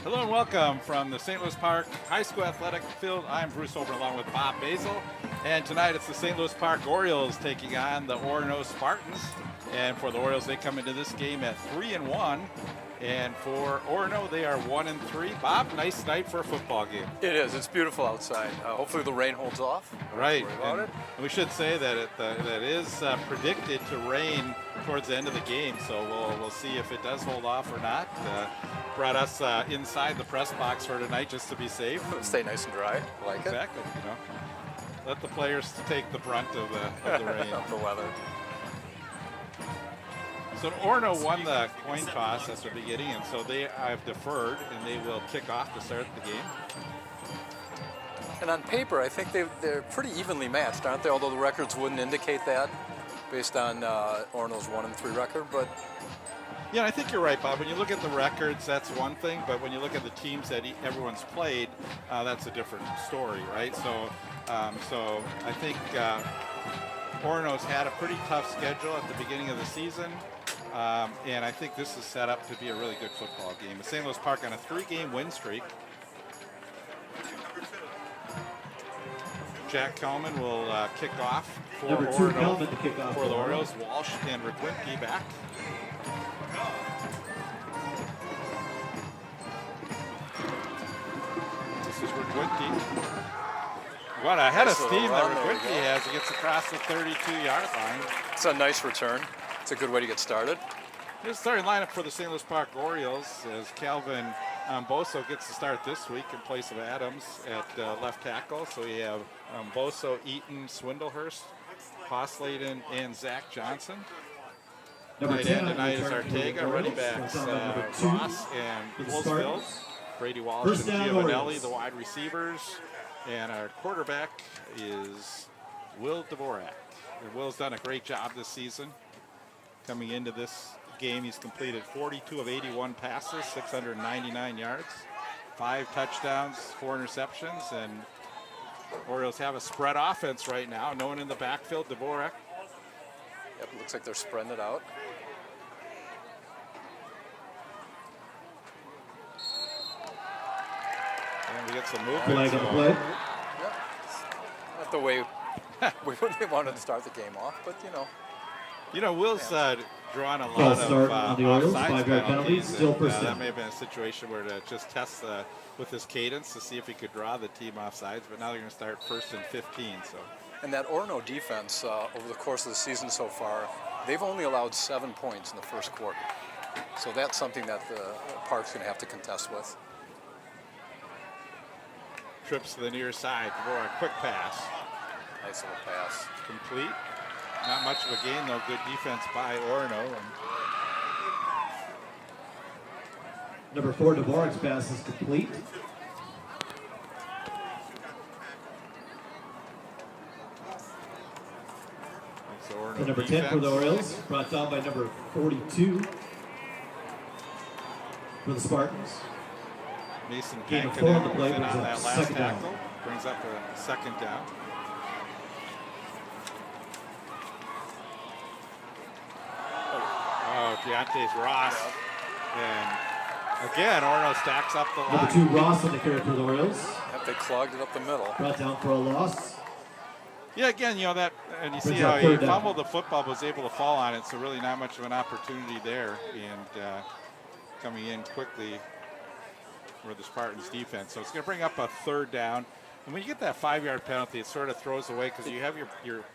Hello and welcome from the St. Louis Park High School Athletic Field. I'm Bruce Over along with Bob Basil. And tonight it's the St. Louis Park Orioles taking on the Orono Spartans. And for the Orioles, they come into this game at 3-1. And for Orono, they are 1-3. Bob, nice night for a football game. It is. It's beautiful outside. Hopefully the rain holds off. Right. And we should say that that is predicted to rain towards the end of the game. So we'll see if it does hold off or not. Brought us inside the press box for tonight just to be safe. Stay nice and dry. Like exactly. You know, let the players take the brunt of the rain. Of the weather. So Orono won the coin toss at the beginning, and so they have deferred, and they will kick off to start the game. And on paper, I think they're pretty evenly matched, aren't they? Although the records wouldn't indicate that based on Orono's 1-3 record. But yeah, I think you're right, Bob. When you look at the records, that's one thing, but when you look at the teams that everyone's played, that's a different story, right? So I think Orono's had a pretty tough schedule at the beginning of the season. And I think this is set up to be a really good football game. The St. Louis Park on a 3-game win streak. Jack Kelman will kick off for Orono, for the Orioles. Walsh and Ragwinke back. This is Ragwinke. What a head of steam that Ragwinke has. He gets across the 32-yard line. It's a nice return. It's a good way to get started. Here's the starting lineup for the St. Louis Park Orioles as Calvin Boso gets to start this week in place of Adams at left tackle. So we have Boso, Eaton, Swindlehurst, Hosleyden, and Zach Johnson. Right end tonight is Ortega, running backs Ross and Wolfsville, Brady Walsh and Giovanelli, the wide receivers, and our quarterback is Will Dvorak. And Will's done a great job this season. Coming into this game, he's completed 42 of 81 passes, 699 yards, 5 touchdowns, 4 interceptions, and Orioles have a spread offense right now. No one in the backfield. Dvorak. Yep, looks like they're spreading it out. And we get some movement. Flag on the play. Yep. Not the way we really wanted to start the game off, but You know, Will's drawn a lot of offsides penalties. Still that may have been a situation where to just test with his cadence to see if he could draw the team offsides, but now they're going to start 1st and 15. So. And that Orono defense, over the course of the season so far, they've only allowed 7 points in the first quarter. So that's something that the Park's going to have to contest with. Trips to the near side for a quick pass. Nice little pass. Complete. Not much of a gain, though. Good defense by Orono. Number 4, Dvorak's pass is complete. The number 10 for the Orioles, brought down by number 42 for the Spartans. Mason Gain of 4 on the play, on brings up that last second tackle. down. Brings up a second down. Deontay's Ross. And again, Orono stacks up the line. Number 2, Ross on the carry for the Orioles. Yep, they clogged it up the middle. Brought down for a loss. Yeah, again, that, and you see Brings how up he third down. fumbled the football, but was able to fall on it, so really not much of an opportunity there. And coming in quickly for the Spartans defense. So it's going to bring up a 3rd down. And when you get that 5-yard penalty, it sort of throws away because you have your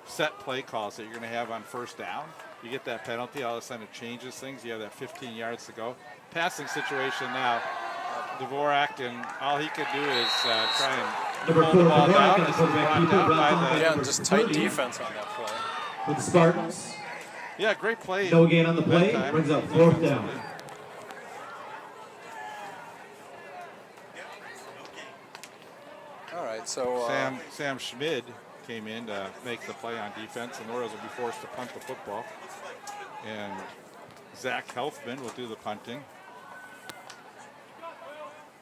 set play calls that you're going to have on 1st down. You get that penalty, all of a sudden it changes things. You have that 15 yards to go. Passing situation now, Dvorak, and all he could do is try and pull the ball down. This is brought down by Yeah, just tight defense on that play. For the Spartans. Yeah, great play. No gain on the play, brings up 4th down. All right, so Sam Schmid came in to make the play on defense, and the Orioles will be forced to punt the football. And Zach Helfman will do the punting.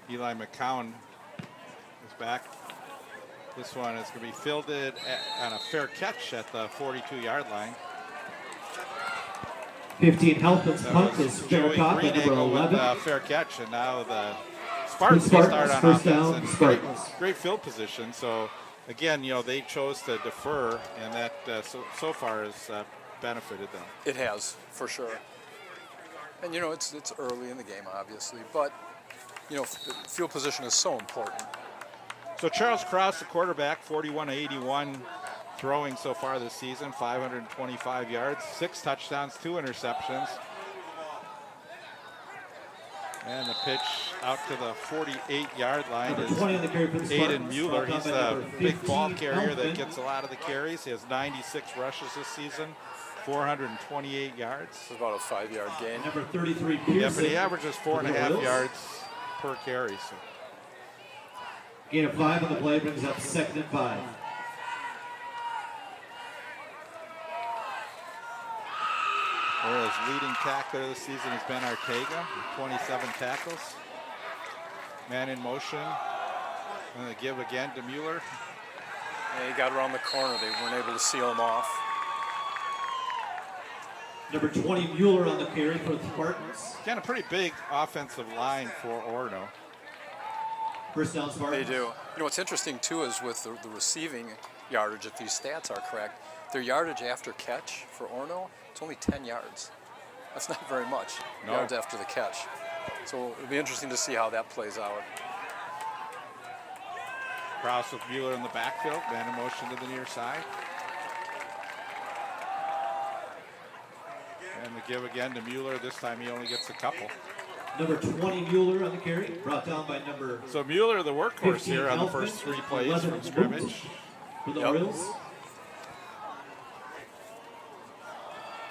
Eli McCown is back. This one is going to be fielded on a fair catch at the 42-yard line. 15, Helfman's punt is fair caught by number 11. With fair catch, and now the Spartans will start on First offense down, and Spartans. great field position. So again, they chose to defer, and that so far has benefited them. It has, for sure. And it's early in the game, obviously, but field position is so important. So Charles Krause, the quarterback, 41-81 throwing so far this season, 525 yards, 6 touchdowns, 2 interceptions. And the pitch out to the 48-yard line is Aiden Mueller. He's a big ball carrier that gets a lot of the carries. He has 96 rushes this season, 428 yards. It's about a 5-yard gain. Number 33, Pearson. Yeah, but he averages 4.5 yards per carry. So. Gain of 5 on the play brings up 2nd and 5. Orioles' leading tackler this season has been Ortega with 27 tackles. Man in motion. And they give again to Mueller. Yeah, he got around the corner. They weren't able to seal him off. Number 20, Mueller on the carry for the Spartans. Again, a pretty big offensive line for Orono. First down, Spartans. They do. What's interesting, too, is with the receiving yardage, if these stats are correct, their yardage after catch for Orono, it's only 10 yards. That's not very much, yards after the catch. So it'll be interesting to see how that plays out. Krause with Mueller in the backfield, man in motion to the near side. And the give again to Mueller. This time he only gets a couple. Number 20, Mueller on the carry, brought down by number. So Mueller, the workhorse here on the first 3 plays from scrimmage. For the Orioles.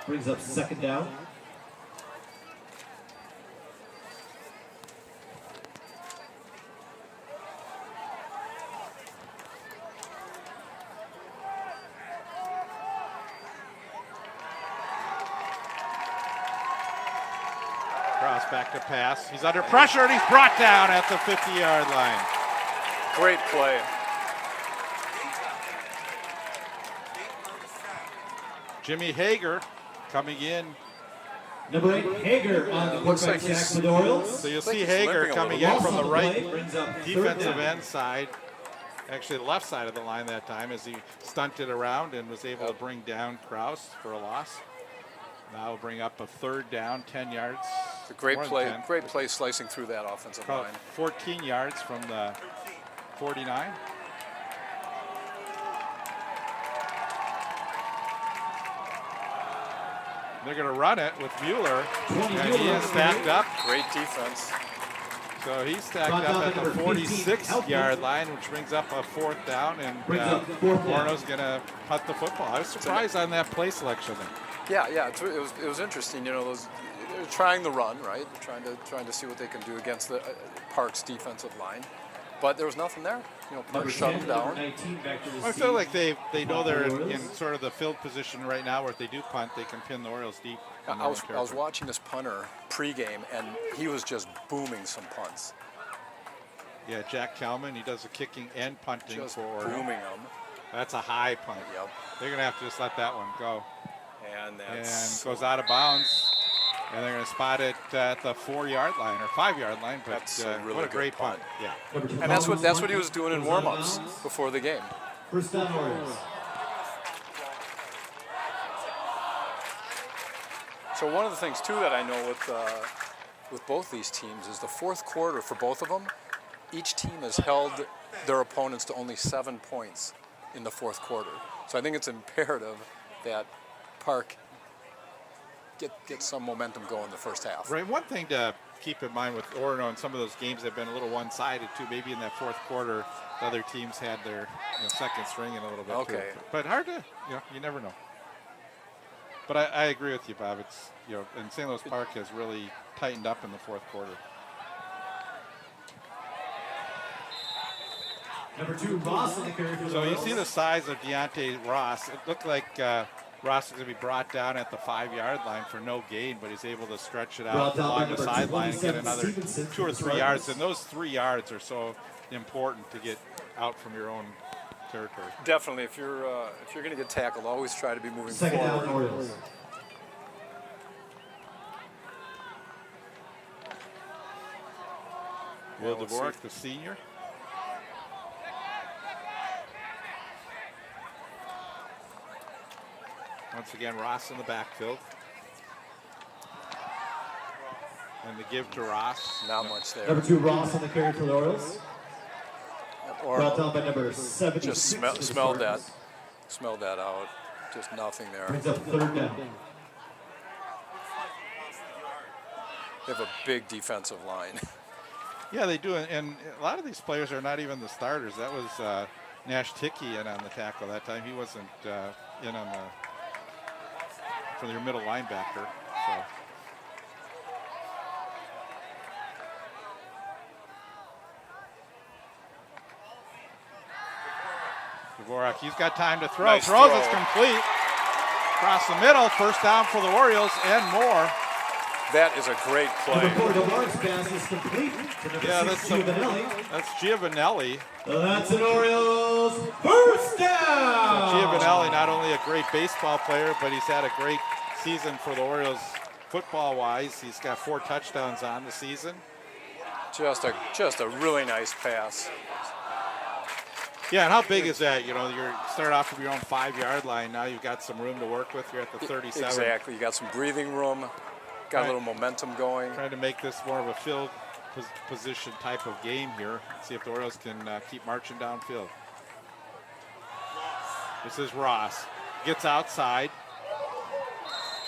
Brings up 2nd down. Krause back to pass. He's under pressure and he's brought down at the 50-yard line. Great play. Jimmy Hager coming in. Number 8, Hager on the looks quarterback like sack for the Orioles. So you'll like see he's Hager limping a coming little in from the right brings up 3rd defensive down. end side. Actually, the left side of the line that time as he stunted around and was able to bring down Krause for a loss. Now we'll bring up a 3rd down, 10 yards. It's a great more than play. 10. Great play slicing through that offensive About line. 14 yards from the 49. They're going to run it with Mueller, and he is stacked up. Great defense. So he's stacked up at the 46-yard line, which brings up a 4th down, and Orono's going to punt the football. I was surprised on that play selection there. Yeah, it was interesting. They're trying the run, right? They're trying to see what they can do against the Park's defensive line, but there was nothing there. Park shut them down. I feel like they know they're in sort of the field position right now where if they do punt, they can pin the Orioles deep. I was watching this punter pregame, and he was just booming some punts. Yeah, Jack Kalman, he does the kicking and punting Just for Orono. booming them. That's a high punt. Yep. They're going to have to just let that one go. And And that's goes out of bounds. And they're going to spot it at the 4-yard line or 5-yard line. But That's a really what a good great punt. punt. Yeah. and that's what he was doing in warm-ups before the game. First down, Orioles. So one of the things too that I know with both these teams is the 4th quarter for both of them. Each team has held their opponents to only 7 points in the 4th quarter. So I think it's imperative that Park get some momentum going in the first half. Right. One thing to keep in mind with Orono and some of those games have been a little one-sided too. Maybe in that 4th quarter, the other teams had their second string in a little bit too. Okay. But hard to, you never know. But I agree with you, Bob. It's, and St. Louis Park has really tightened up in the 4th quarter. Number 2, Ross on the carry for the So you Orioles. see the size of Deontay Ross. It looked like Ross is going to be brought down at the 5-yard line for no gain, but he's able to stretch it out along the sideline and get another 2 or 3 yards. And those 3 yards are so important to get out from your own territory. Definitely, if you're going to get tackled, always try to be moving 2nd forward. down, Orioles. Will let's Dvorak, see. the senior. Once again, Ross in the backfield. And the give to Ross. Not much there. Number 2, Ross on the carry for the Orioles. Brought down by number 76. Just smelled that. Smelled that out. Just nothing there. Brings up 3rd down. They have a big defensive line. Yeah, they do. And a lot of these players are not even the starters. That was Nash Ticky in on the tackle that time. He wasn't in on the for their middle linebacker. So. Dvorak, he's got time to throw. Nice Throws, throw. it's complete. Across the middle, first down for the Orioles and more. That is a great play. Number 4, Dvorak's pass is complete to number 6, Giovanelli. That's Giovanelli. That's an Orioles first down. So Giovanelli, not only a great baseball player, but he's had a great season for the Orioles football-wise. He's got 4 touchdowns on the season. Just a really nice pass. Yeah, and how big is that? You know, you start off with your own 5-yard line. Now you've got some room to work with. You're at the 37. Exactly. You got some breathing room. Got a little momentum going. Trying to make this more of a field position type of game here. See if the Orioles can keep marching downfield. This is Ross. Gets outside.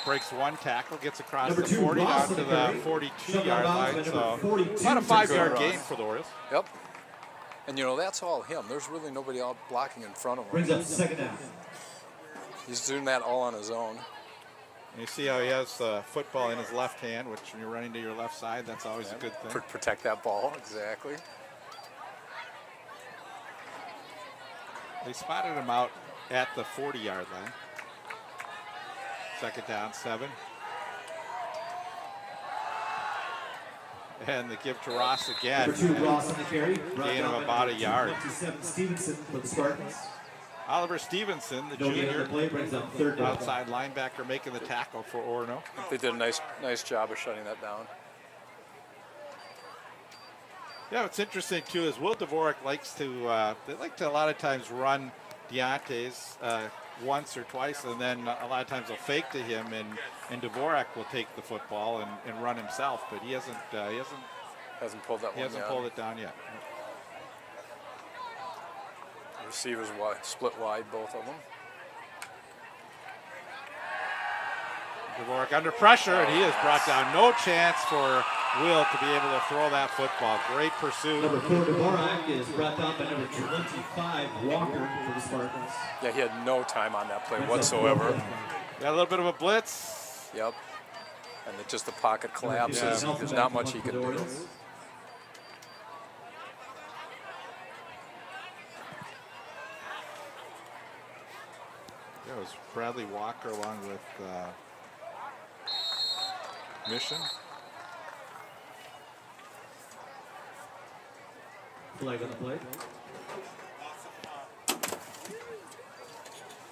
Breaks 1 tackle. Gets across Number the 2, 40 Ross down to on the the carry. 42-yard line. So 42. about a 5-yard Good gain Ross. for the Orioles. Yep. And you know, that's all him. There's really nobody out blocking in front of him. Brings up 2nd down. He's doing that all on his own. And you see how he has the football in his left hand, which when you're running to your left side, that's always a good thing. Protect that ball, exactly. They spotted him out at the 40-yard line. 2nd down, 7. And the give to Ross again. Number 2, Ross on the carry. Gain of about a yard. 27, Stevenson for the Spartans. Oliver Stevenson, the No gain on junior the play, brings up 3rd down. outside linebacker, making the tackle for Orono. They did a nice job of shutting that down. Yeah, what's interesting too is Will Dvorak likes to, they like to a lot of times run Deontay's once or twice, and then a lot of times they'll fake to him, and Dvorak will take the football and run himself, but he hasn't Hasn't pulled that one yet. pulled it down yet. Receivers wide, split wide, both of them. Dvorak under pressure, and he is brought down. No chance for Will to be able to throw that football. Great pursuit. Number 4, Dvorak is brought down by number 25, Walker for the Spartans. Yeah, he had no time on that play whatsoever. Got a little bit of a blitz. Yep. And just the pocket collapses. Yeah. There's not much he can do. It was Bradley Walker along with Mission. Flag on the play.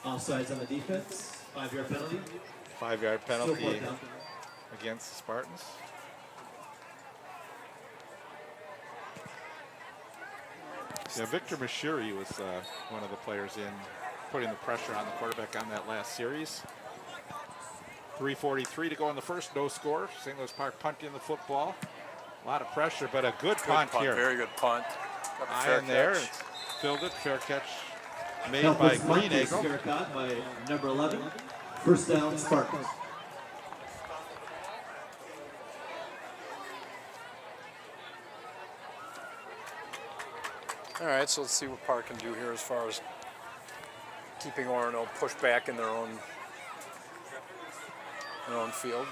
Offsides on the defense. 5-yard penalty. 5-yard Still penalty 4th down. against the Spartans. Yeah, Victor Mashiri was one of the players in putting the pressure on the quarterback on that last series. 3:43 to go in the first, no score. St. Louis Park punting the football. A lot of pressure, but a good punt here. Very good punt. Got the High fair in there, catch. it's filled it, fair catch made Help by us punt is Greenacre. fair caught by number 11. First down, Spartans. All right, so let's see what Park can do here as far as keeping Orono pushed back in their own field.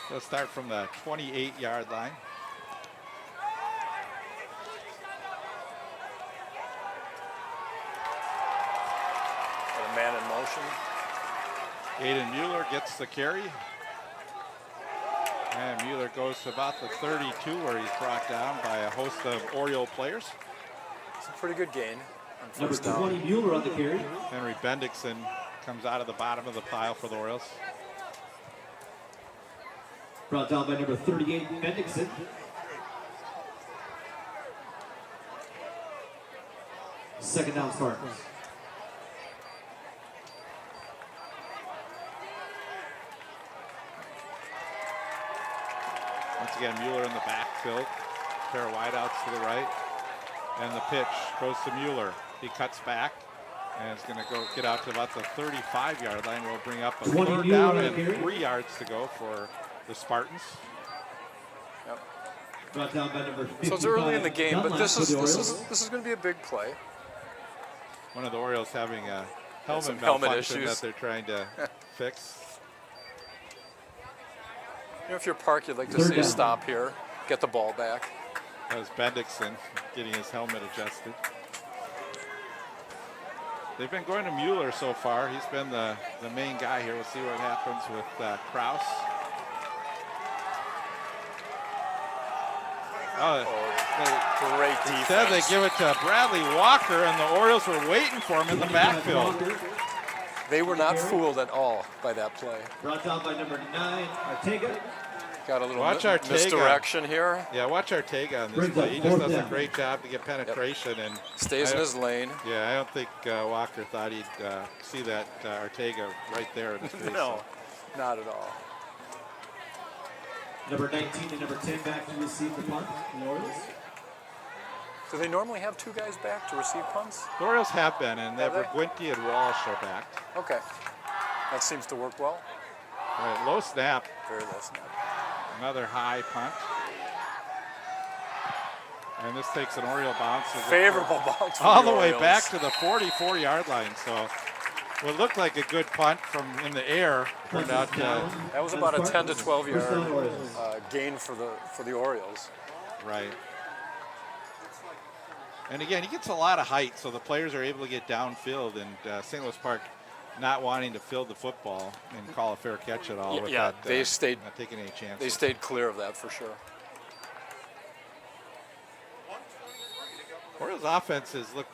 They'll start from the 28-yard line. Got a man in motion. Aiden Mueller gets the carry. And Mueller goes to about the 32 where he's brought down by a host of Oriole players. It's a pretty good gain on Number first down. 20, Mueller on the carry. Henry Bendixson comes out of the bottom of the pile for the Orioles. Brought down by number 38, Bendixson. Second down, Spartans. Once again, Mueller in the backfield. Pair of wideouts to the right. And the pitch goes to Mueller. He cuts back and is going to go get out to about the 35-yard line. We'll bring up a third down and 3 yards to go for the Spartans. Yep. Brought down by number 55. So it's early in the game, but this is going to be a big play. One of the Orioles having a Some helmet helmet malfunction issues that they're trying to fix. You know, if you're Park, you'd like to Third see a down. stop here, get the ball back. That was Bendixson getting his helmet adjusted. They've been going to Mueller so far. He's been the main guy here. We'll see what happens with Kraus. Great defense. Instead, they give it to Bradley Walker, and the Orioles were waiting for him in the backfield. They were not fooled at all by that play. Brought down by number 9, Ortega. Got a little Watch Ortega. misdirection here. Yeah, watch Ortega on this Brings play. up He just fourth does a down. great job to get penetration. And Stays in his lane. Yeah, I don't think Walker thought he'd see that Ortega right there in his face. No, not at all. Number 19 and number 10 back to receive the punt. The Orioles. Do they normally have two guys back to receive punts? The Orioles have been, and Have they? Guinty and Walsh are back. Okay. That seems to work well. All right, low snap, Very low snap. another high punt. And this takes an Oriole bounce. Favorable bounce for all the way Orioles. back to the 44-yard line. So what looked like a good punt from in the air turned out to That was about a 10 to 12 First down, yard Orioles. gain for the Orioles. right. And again, he gets a lot of height, so the players are able to get downfield. And St. Louis Park not wanting to field the football and call a fair catch at all. With Yeah, that, they stayed. not taking any chances. They stayed clear of that for sure. Orioles offenses look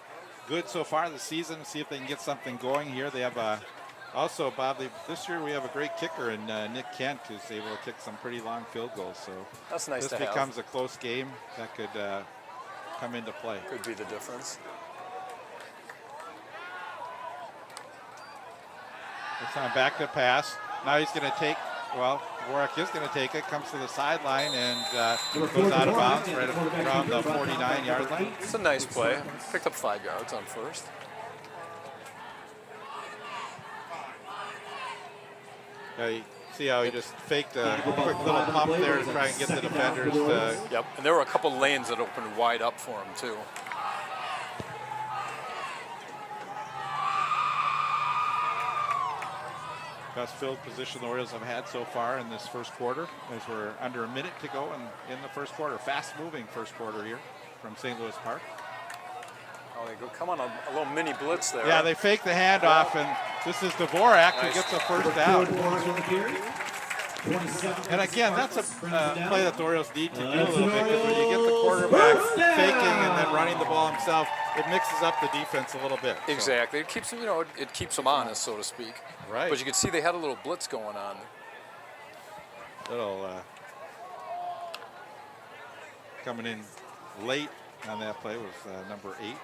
good so far this season. See if they can get something going here. They have also, Bob, this year we have a great kicker in Nick Kent, who's able to kick some pretty long field goals. So That's nice this to have. becomes a close game that could come into play. Could be the difference. It's on back to pass. Now he's going to take, well, Warwick is going to take it, comes to the sideline, and goes out of bounds right around the 49-yard line. It's a nice play. Picked up 5 yards on first. You see how he just faked a quick little pump there to try and get the defenders to. Yep. And there were a couple lanes that opened wide up for him too. Best field position the Orioles have had so far in this first quarter, as we're under a minute to go in the first quarter. Fast-moving first quarter here from St. Louis Park. Oh, they go. Come on, a little mini blitz there. Yeah, they fake the handoff, and this is Dvorak who gets the first down. And again, that's a play that the Orioles need to do a little bit, because when you get the quarterback faking and then running the ball himself, it mixes up the defense a little bit. Exactly. It keeps them, it keeps them honest, so to speak. Right. But you can see they had a little blitz going on. Little coming in late on that play was number 8,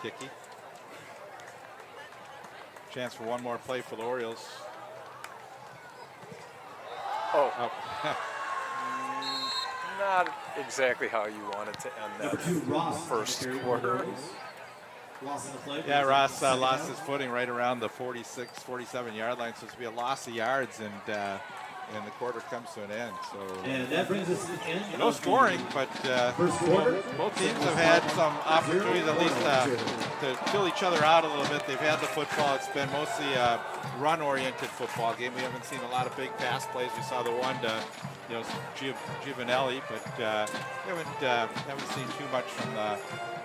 Kicky. Chance for one more play for the Orioles. Oh. Not exactly how you wanted to end Number that 2, Ross. first quarter. Loss in the play. Yeah, Ross lost his footing right around the 46, 47-yard line, so it's going to be a loss of yards, and the quarter comes to an end. So And that brings us to the end. no scoring, but First quarter. both teams have had some opportunities at least to kill each other out a little bit. They've had the football. It's been mostly a run-oriented football game. We haven't seen a lot of big pass plays. We saw the one to Giovanelli, but we haven't seen too much from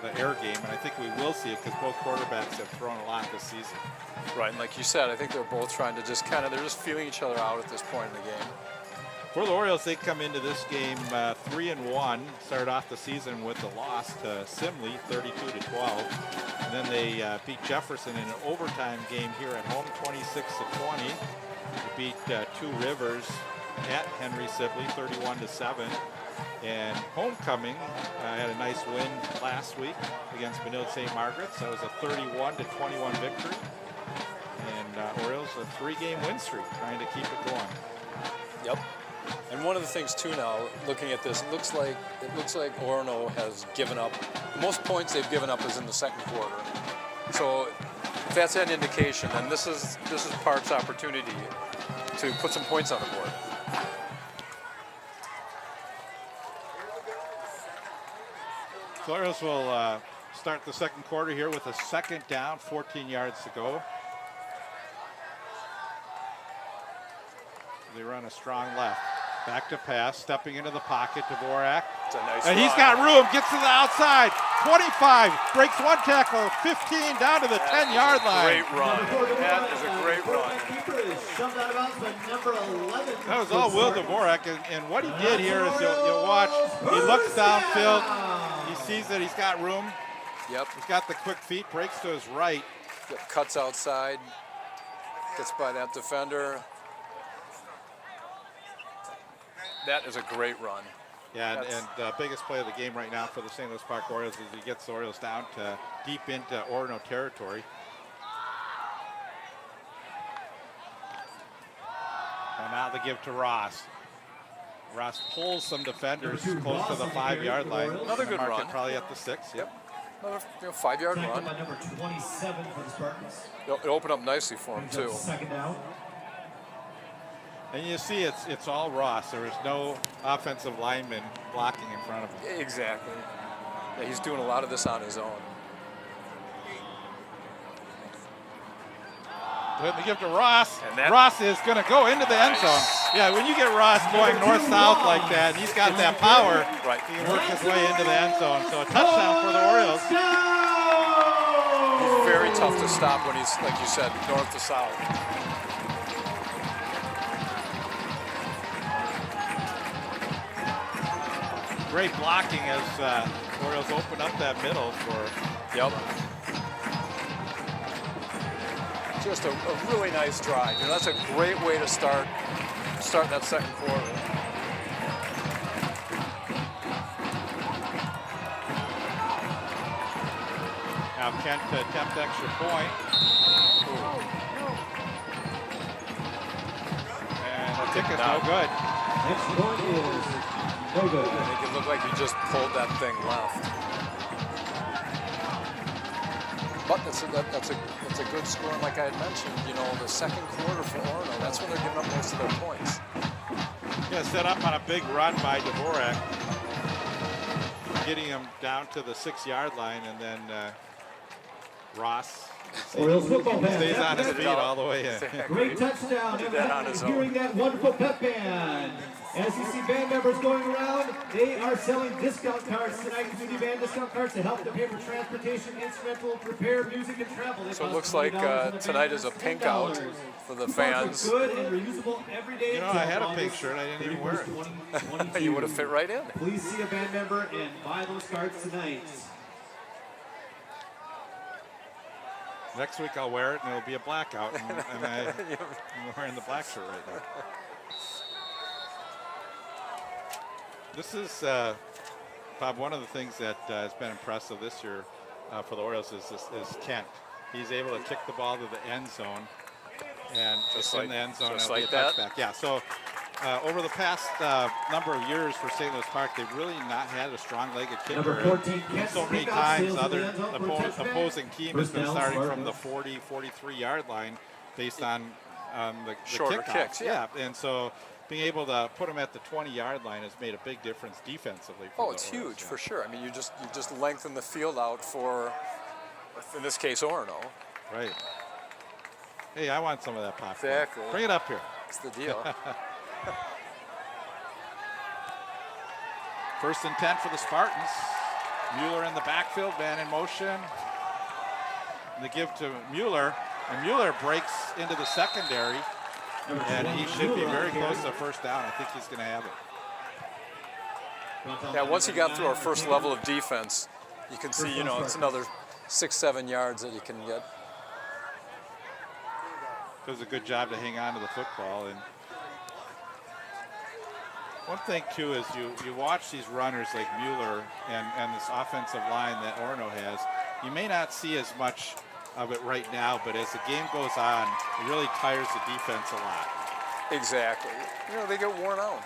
the air game, and I think we will see it because both quarterbacks have thrown a lot this season. Right, and like you said, I think they're both trying to just they're just feeling each other out at this point in the game. For the Orioles, they come into this game 3-1. Started off the season with a loss to Simley, 32-12. And then they beat Jefferson in an overtime game here at home, 26-20. They beat Two Rivers at Henry Sibley, 31-7. And homecoming had a nice win last week against Benilde St. Margaret's. That was a 31-21 victory. And Orioles a 3-game win streak, trying to keep it going. Yep. And one of the things too now, looking at this, it looks like Orono has given up. The most points they've given up is in the second quarter. So if that's an indication, then this is Park's opportunity to put some points on the board. So Orioles will start the second quarter here with a second down, 14 yards to go. They run a strong left. Back to pass, stepping into the pocket, Dvorak. It's a nice and run. He's got room, gets to the outside. 25, breaks one tackle, 15 down to the 10-yard line. Great run. That is a great run. That was all Will Dvorak, and what he did here is you'll watch, he looks downfield, he sees that he's got room. Yep. He's got the quick feet, breaks to his right. Yep. Cuts outside, gets by that defender. That is a great run. Yeah, and the biggest play of the game right now for the St. Louis Park Orioles is he gets the Orioles down to deep into Orono territory. And now they give to Ross. Ross pulls some defenders close to the 5-yard line. Another good run. Probably at the 6. Yep. Another 5-yard run. By number 27 for the Spartans. It opened up nicely for him too. Second down. And you see it's all Ross. There is no offensive lineman blocking in front of him. Exactly. Yeah, he's doing a lot of this on his own. They give to Ross. And that- Ross is going to go into the end zone. Yeah, when you get Ross going north-south like that, and he's got that power, Right. he can work his way into the end zone. So a touchdown for the Orioles. He's very tough to stop when he's, like you said, north to south. Great blocking as Orioles open up that middle for. Yep. Just a really nice drive. You know, that's a great way to start that second quarter. Now Kent to attempt extra point. And the ticket's no good. Next point is no good. I think it looked like he just pulled that thing left. But that's a good score. And like I had mentioned, you know, the second quarter for Orono, that's when they're giving up most of their points. Yeah, set up on a big run by Dvorak, getting him down to the 6-yard line, and then Ross Orioles football fans. stays on his feet all the way in. Great touchdown. Did that on his own. Hearing that wonderful pep band. As you see band members going around, they are selling discount cards tonight, community band discount cards to help them pay for transportation, instrumental, repair, music, and travel. They So it cost looks like $20 and the tonight band is a does pink $10. out for the These cards are fans. good and reusable every day. You know, I till had a August pink shirt. I didn't even wear it. 2022. You would have fit right in. Please see a band member and buy those cards tonight. Next week I'll wear it, and it'll be a blackout, and I'm wearing the black shirt right now. This is, Bob, one of the things that has been impressive this year for the Orioles is Kent. He's able to kick the ball to the end zone, and Just in like- the end zone, just it'll be like a that? touchback. Yeah, so over the past number of years for St. Louis Park, they've really not had a strong-legged kicker. Number 14, And Kent, so many kick out, times, sails to the other end zone for a touchback. opposing team has First been down, starting from the Spartans. 40, 43-yard line based on the Shorter kickoffs. kicks, yeah. And so being able to put them at the 20-yard line has made a big difference defensively. For Oh, the it's Orioles, huge yeah. for sure. I mean, you just lengthen the field out for, in this case, Orono. Right. Hey, I want some of that popcorn. Exactly. Bring it up here. That's the deal. First and 10 for the Spartans. Mueller in the backfield, man in motion. And they give to Mueller, and Mueller breaks into the secondary, and he should be very close to first down. I think he's going to have it. Yeah, once he got through our first level of defense, you can see, you know, it's another 6-7 yards that you can get. Does a good job to hang on to the football, and One thing too is you watch these runners like Mueller and this offensive line that Orono has. You may not see as much of it right now, but as the game goes on, it really tires the defense a lot. Exactly. You know, they get worn out.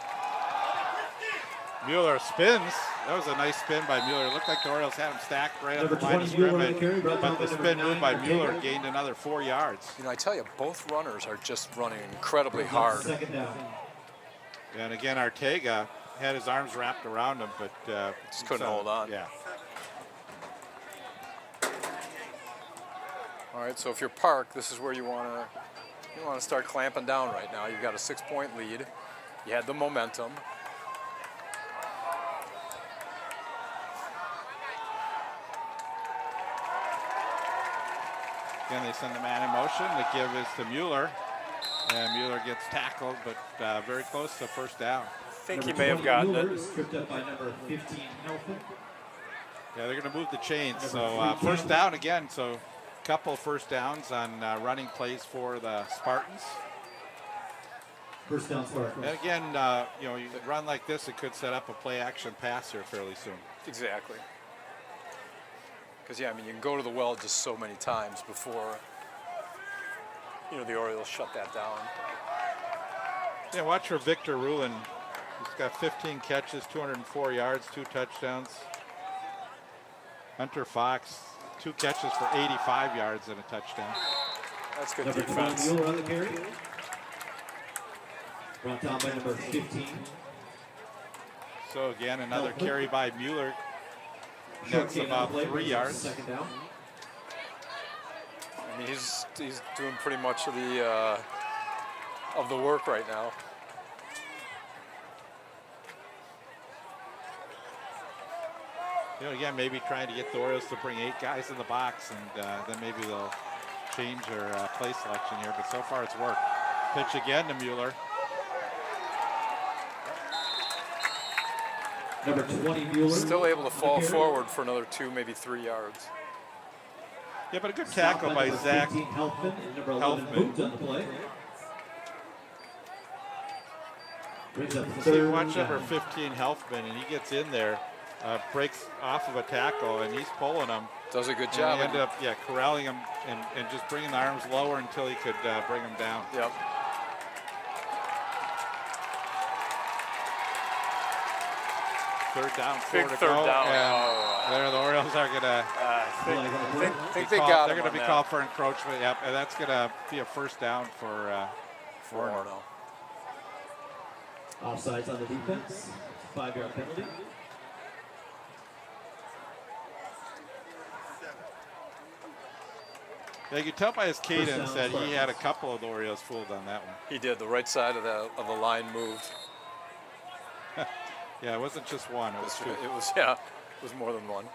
Mueller spins. That was a nice spin by Mueller. It looked like the Orioles had him stacked right at the line of scrimmage, but the spin move by Mueller gained another 4 yards. You know, I tell you, both runners are just running incredibly hard. Second down. And again, Ortega had his arms wrapped around him, but Just couldn't hold on. Yeah. All right, so if you're Park, this is where you want to start clamping down right now. You've got a 6-point lead. You had the momentum. Again, they send the man in motion. The give is to Mueller. And Mueller gets tackled, but very close to first down. I think he may have gotten it. Stripped up by number 15, Helfin. Yeah, they're going to move the chains. So first down again. So a couple first downs on running plays for the Spartans. First down, Spartans. And again, you know, you run like this, it could set up a play action pass here fairly soon. Exactly. Because, yeah, I mean, you can go to the well just so many times before, you know, the Orioles shut that down. Yeah, watch for Victor Rulin. He's got 15 catches, 204 yards, 2 touchdowns. Hunter Fox, 2 catches for 85 yards and a touchdown. That's good Number defense. 20, Mueller on the carry. Brought down by number 15. So again, another carry by Mueller. Short That's gain on about the play, 3 yards. Second down. I mean, he's doing pretty much of the work right now. You know, again, maybe trying to get the Orioles to bring 8 guys in the box, and then maybe they'll change their play selection here. But so far, it's worked. Pitch again to Mueller. Number 20, Mueller. Still able to fall forward for another 2, maybe 3 yards. Yeah, but a good tackle by number Zach 15, Helfin, and number 11, Helfman. Booth on the play. Brings up See, third watch number down. 15, Helfman, and he gets in there, breaks off of a tackle, and he's pulling him. Does a good And job. he ended up, corralling him and just bringing the arms lower until he could bring him down. Yep. Third down, 4 Big to third go, down. and there the Orioles are going to I think they got They're him going to be on called that. for encroachment. Yep, and that's going to be a first down for Orono. Offsides on the defense. 5-yard penalty. Yeah, you can tell by his cadence down, that he Spartans. had a couple of the Orioles fooled on that one. He did. The right side of the line moved. Yeah, it wasn't just one; it was two. It was more than one.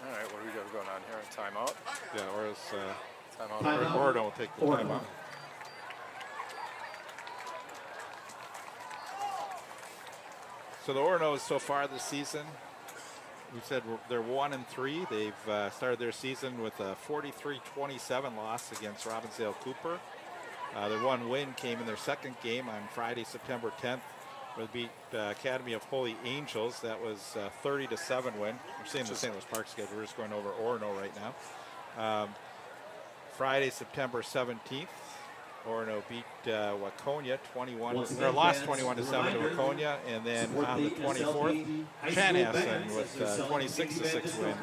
All right, what do we got going on here? Timeout. Yeah, Orioles. Timeout. Timeout. Orono will take the Orono. timeout. So the Oronos so far this season, we said they're 1-3. They've started their season with a 43-27 loss against Robbinsdale Cooper. Their one win came in their second game on Friday, September 10th. They beat Academy of Holy Angels. That was a 30-7 win. We're seeing the St. Louis Park schedule. We're just going over Orono right now. Friday, September 17th. Orono beat Waconia lost 21-7 to Waconia, and then on the 24th, Chanhassen with 26-6 win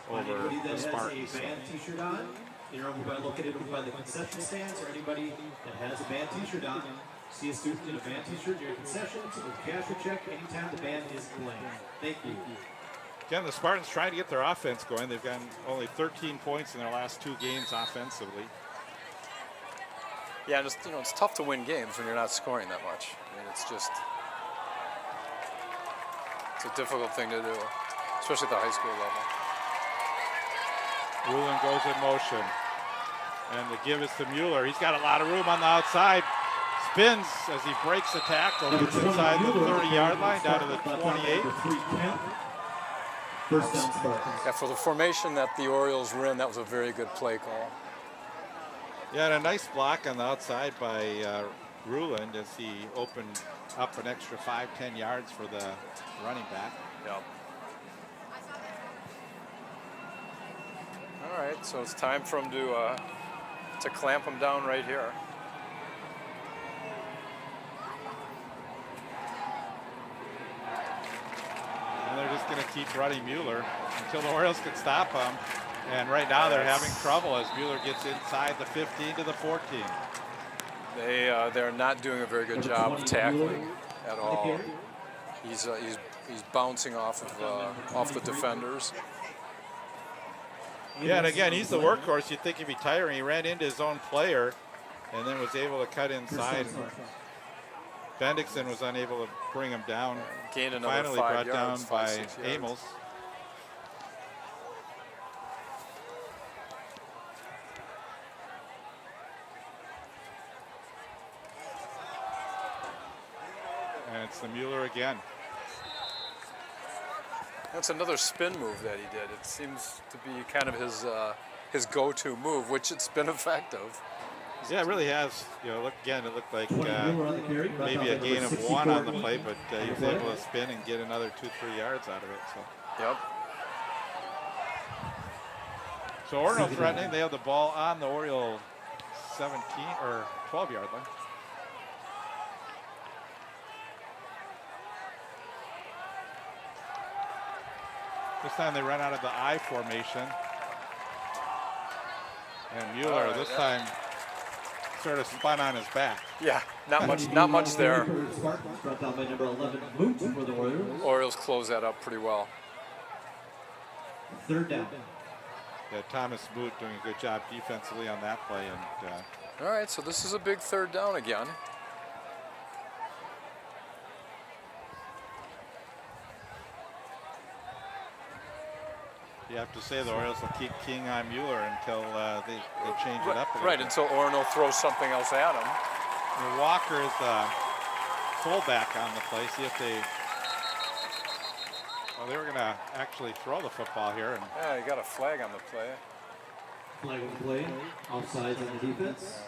over the Spartans. T-shirt on. You're located over by the concession stands, or anybody that has a band T-shirt on. See a student in a band T-shirt near concessions with cash or check anytime the band is playing. Thank you. Again, the Spartans trying to get their offense going. They've gotten only 13 points in their last 2 games offensively. Yeah, just it's tough to win games when you're not scoring that much. I mean, it's a difficult thing to do, especially at the high school level. Rulin goes in motion, and the give is to Mueller. He's got a lot of room on the outside. Spins as he breaks the tackle, gets inside the 30-yard line, down to the 28. First down, Spartans. Yeah, for the formation that the Orioles were in, that was a very good play call. Yeah, and a nice block on the outside by Ruland as he opened up an extra 5-10 yards for the running back. Yep. All right, so it's time for him to clamp him down right here. And they're just going to keep running Mueller until the Orioles can stop him. And right now they're having trouble as Mueller gets inside the 15 to the 14. They're not doing a very good job of tackling at all. He's bouncing off the defenders. Yeah, and again, he's the workhorse. You'd think he'd be tiring. He ran into his own player and then was able to cut inside. Bendixson was unable to bring him down. Gained another Finally 5 brought yards, down by 5-6 yards. Amos. And it's the Mueller again. That's another spin move that he did. It seems to be kind of his go-to move, which it's been effective. Yeah, it really has. You know, look again. It looked like 20 Mueller on the carry, brought maybe down a by gain number of 64, 1 on the play, but he was Correct. able to spin and get another 2-3 yards out of it. So, Yep. so Orono threatening. They have the ball on the Oriole 17 or 12-yard line. This time they run out of the I formation. And Mueller All right, this yeah. time sort of spun on his back. Yeah, not much there. Spartans brought down by number 11, Moot for the Orioles. Orioles close that up pretty well. Third down. Yeah, Thomas Moot doing a good job defensively on that play. And All right, so this is a big third down again. you have to say the Orioles will keep keying on Mueller until they change it up a little Right, bit. until Orono throws something else at him. And Walker is the fullback on the play. See if they... Well, they were going to actually throw the football here. And Yeah, he got a flag on the play. Flag on the play. Offsides on the defense.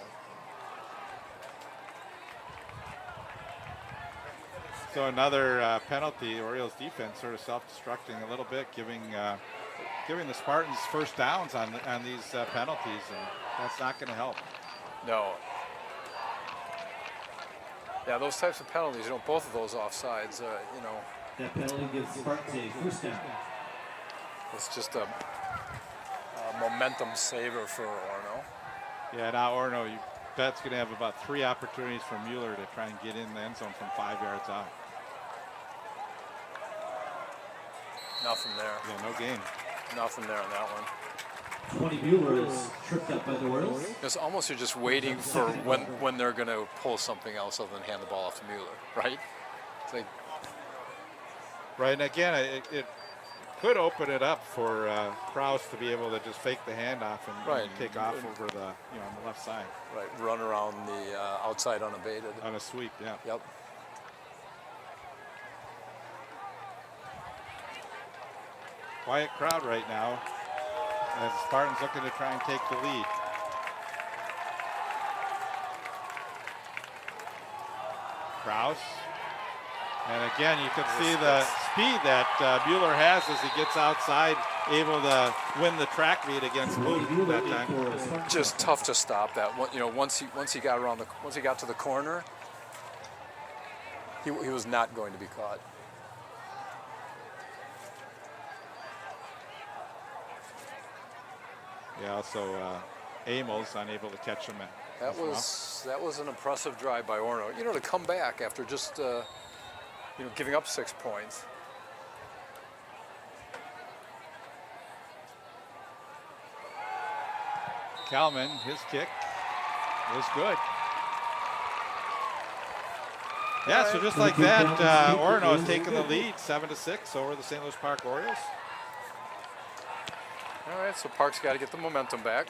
so another penalty. Orioles defense sort of self-destructing a little bit, giving the Spartans first downs on these penalties, and that's not going to help. No. Yeah, those types of penalties, both of those offsides, That penalty gives Spartans a first down. it's just a momentum saver for Orono. Yeah, now Orono, you bet's going to have about 3 opportunities for Mueller to try and get in the end zone from 5 yards out. Nothing there. Yeah, no gain. Nothing there on that one. 20 Mueller is tripped up by the Orioles. It's almost you're just waiting for when they're going to pull something else other than hand the ball off to Mueller, right? It's like, Right, and again, it could open it up for Krause to be able to just fake the handoff and Right. take off over the, on the left side right, run around the outside unabated. on a sweep. Yeah. Yep. Quiet crowd right now as the Spartans looking to try and take the lead. Krause. And again, you can see the speed that Mueller has as he gets outside, able to win the track meet against Moot that time. Just tough to stop that. Once he got to the corner, he was not going to be caught. Yeah, also Amos unable to catch him. That was an impressive drive by Orono. To come back after just giving up 6 points. Kalman, his kick was good. Yeah, so just like that, Orono has taken the lead 7-6 over the St. Louis Park Orioles. All right, so Park's got to get the momentum back.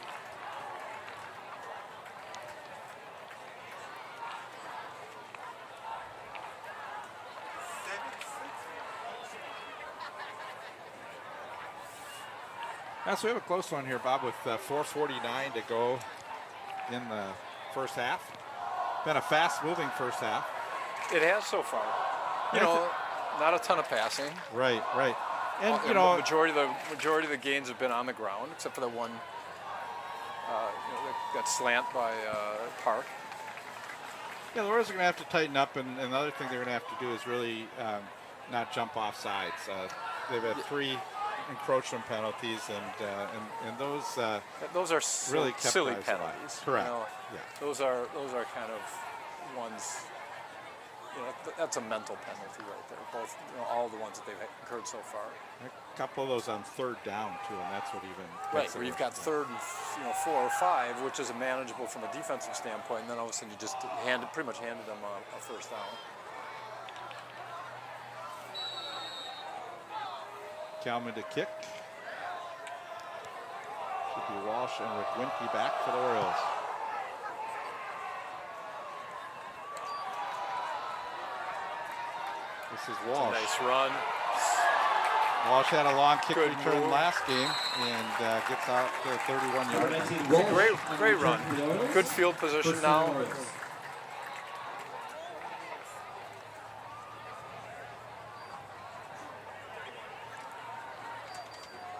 So we have a close one here, Bob, with 4:49 to go in the first half. Been a fast-moving first half. It has so far. You know, not a ton of passing. Right. And The majority of the gains have been on the ground, except for the one that slant by Park. Yeah, the Orioles are going to have to tighten up, and the other thing they're going to have to do is really not jump off sides. They've had 3 encroachment penalties, and those are really kept silly guys penalties. alive. Correct. Yeah. Those are kind of ones. That's a mental penalty right there. Both, all the ones that they've incurred so far. A couple of those on 3rd down too, and that's what even. Right, where you've got 3rd and 4 or 5, which is manageable from a defensive standpoint, and then all of a sudden you just pretty much handed them a first down. Kalman to kick. Should be Walsh and Rick Winke back for the Orioles. This is Walsh. Nice run. Walsh had a long kick Good return move. last game and gets out to the 31-yard line. Great run. Good field position now.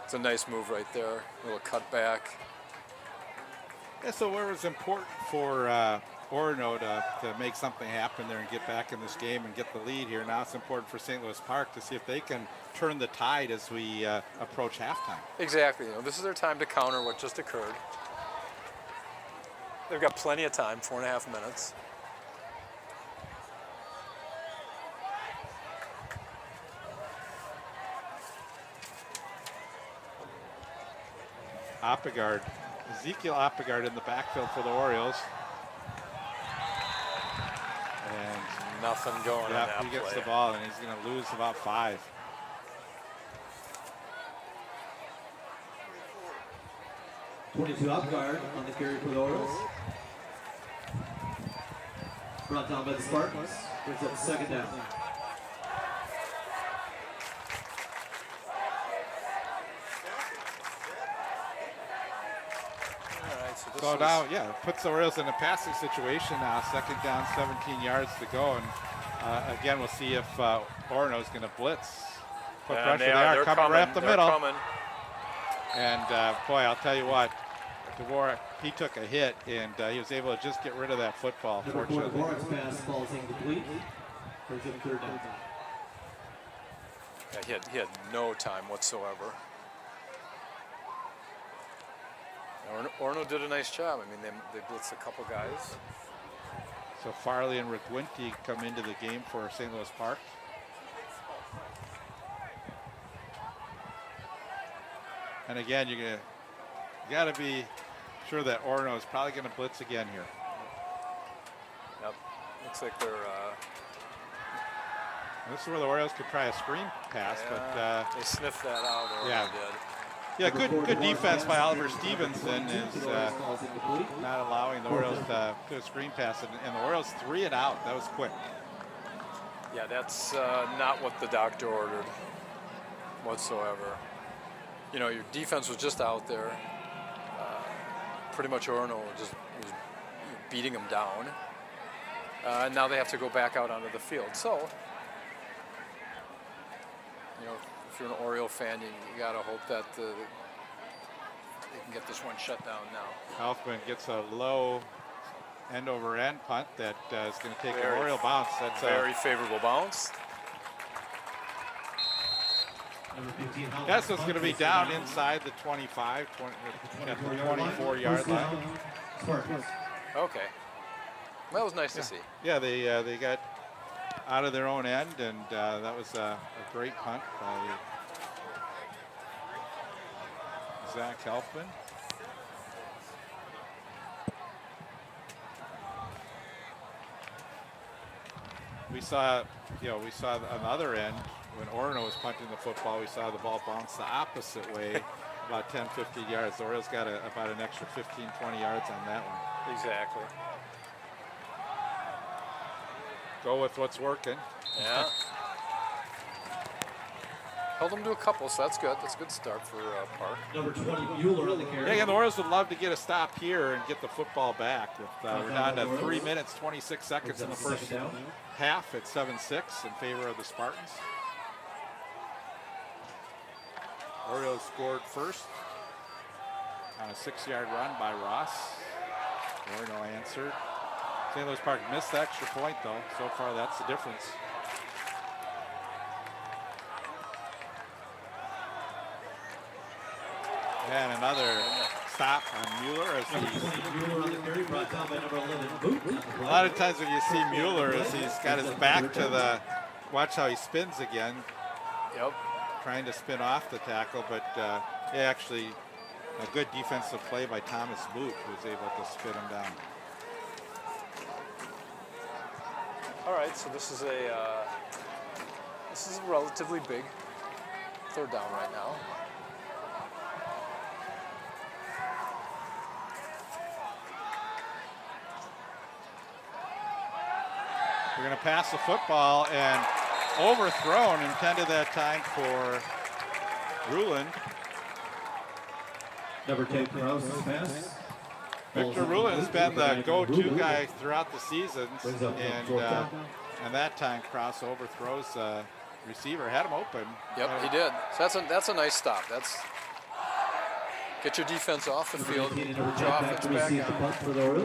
It's a nice move right there. A little cut back. Yeah, so where it was important for Orono to make something happen there and get back in this game and get the lead here, now it's important for St. Louis Park to see if they can turn the tide as we approach halftime. Exactly. This is their time to counter what just occurred. They've got plenty of time, 4.5 minutes. Ezekiel Oppegard in the backfield for the Orioles. And nothing going on that he gets play. the ball and he's going to lose about 5. Up guard on the carry for the Orioles. Brought down by the Spartans. Brings up 2nd down. So now, puts the Orioles in a passing situation now. 2nd down, 17 yards to go. And again, we'll see if Orono's going to blitz. Put pressure there. They're coming right up the middle. Coming. And boy, I'll tell you what, Dvorak, he took a hit, and he was able to just get rid of that football, fortunately. Dvorak's pass falls incomplete. Brings up 3rd down. Yeah, he had no time whatsoever. Orono did a nice job. I mean, they blitzed a couple guys. So Farley and Rick Winke come into the game for St. Louis Park. And again, you got to be sure that Orono is probably going to blitz again here. Yep. Looks like they're. This is where the Orioles could try a screen pass, but they sniffed that out. Yeah. Did. Yeah, good defense by Oliver Stevenson is not allowing the Orioles to do a screen pass, and the Orioles 3 and out. That was quick. Yeah, that's not what the doctor ordered whatsoever. Your defense was just out there. Pretty much Orono was beating them down. And now they have to go back out onto the field. So, if you're an Oriole fan, you got to hope that they can get this one shut down now. Kaufman gets a low end-over-end punt that is going to take an Oriole bounce. That's very favorable bounce. That's what's going to be down inside the 25, 24-yard line. Okay. That was nice to see. Yeah, they got out of their own end, and that was a great punt by Zach Helfman. We saw on the other end, when Orono was punting the football, we saw the ball bounce the opposite way, about 10, 15 yards. The Orioles got about an extra 15, 20 yards on that one. Exactly. Go with what's working. Yeah. Held them to a couple, so that's good. That's a good start for Park. Number 20, Mueller on the carry. Yeah, again, the Orioles would love to get a stop here and get the football back. We're down to 3 minutes, 26 seconds in the first half at 7-6 in favor of the Spartans. Orioles scored first on a 6-yard run by Ross. Orono answered. St. Louis Park missed the extra point, though. So far, that's the difference. And another stop on Mueller as a lot of times when you see Mueller as he's got his back to the, watch how he spins again. Yep. Trying to spin off the tackle, but actually a good defensive play by Thomas Boot who was able to spin him down. All right, so this is a relatively big third down right now. We're going to pass the football and overthrown, intended that time for Ruland. Number 10, Krause's pass. Victor Ruland has been the go-to guy throughout the seasons, and that time Krause overthrows the receiver, had him open. Yep, he did. So that's a nice stop. That's get your defense off the field, put your offense back on.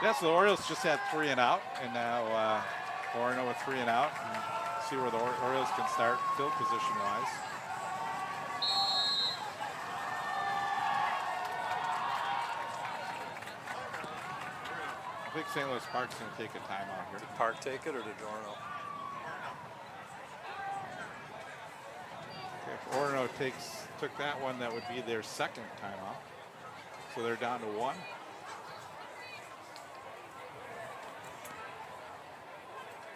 Yeah, so the Orioles just had 3 and out, and now Orono with 3 and out. And see where the Orioles can start field position-wise. I think St. Louis Park's going to take a timeout here. Did Park take it or did Orono? If Orono took that one, that would be their second timeout. So they're down to 1.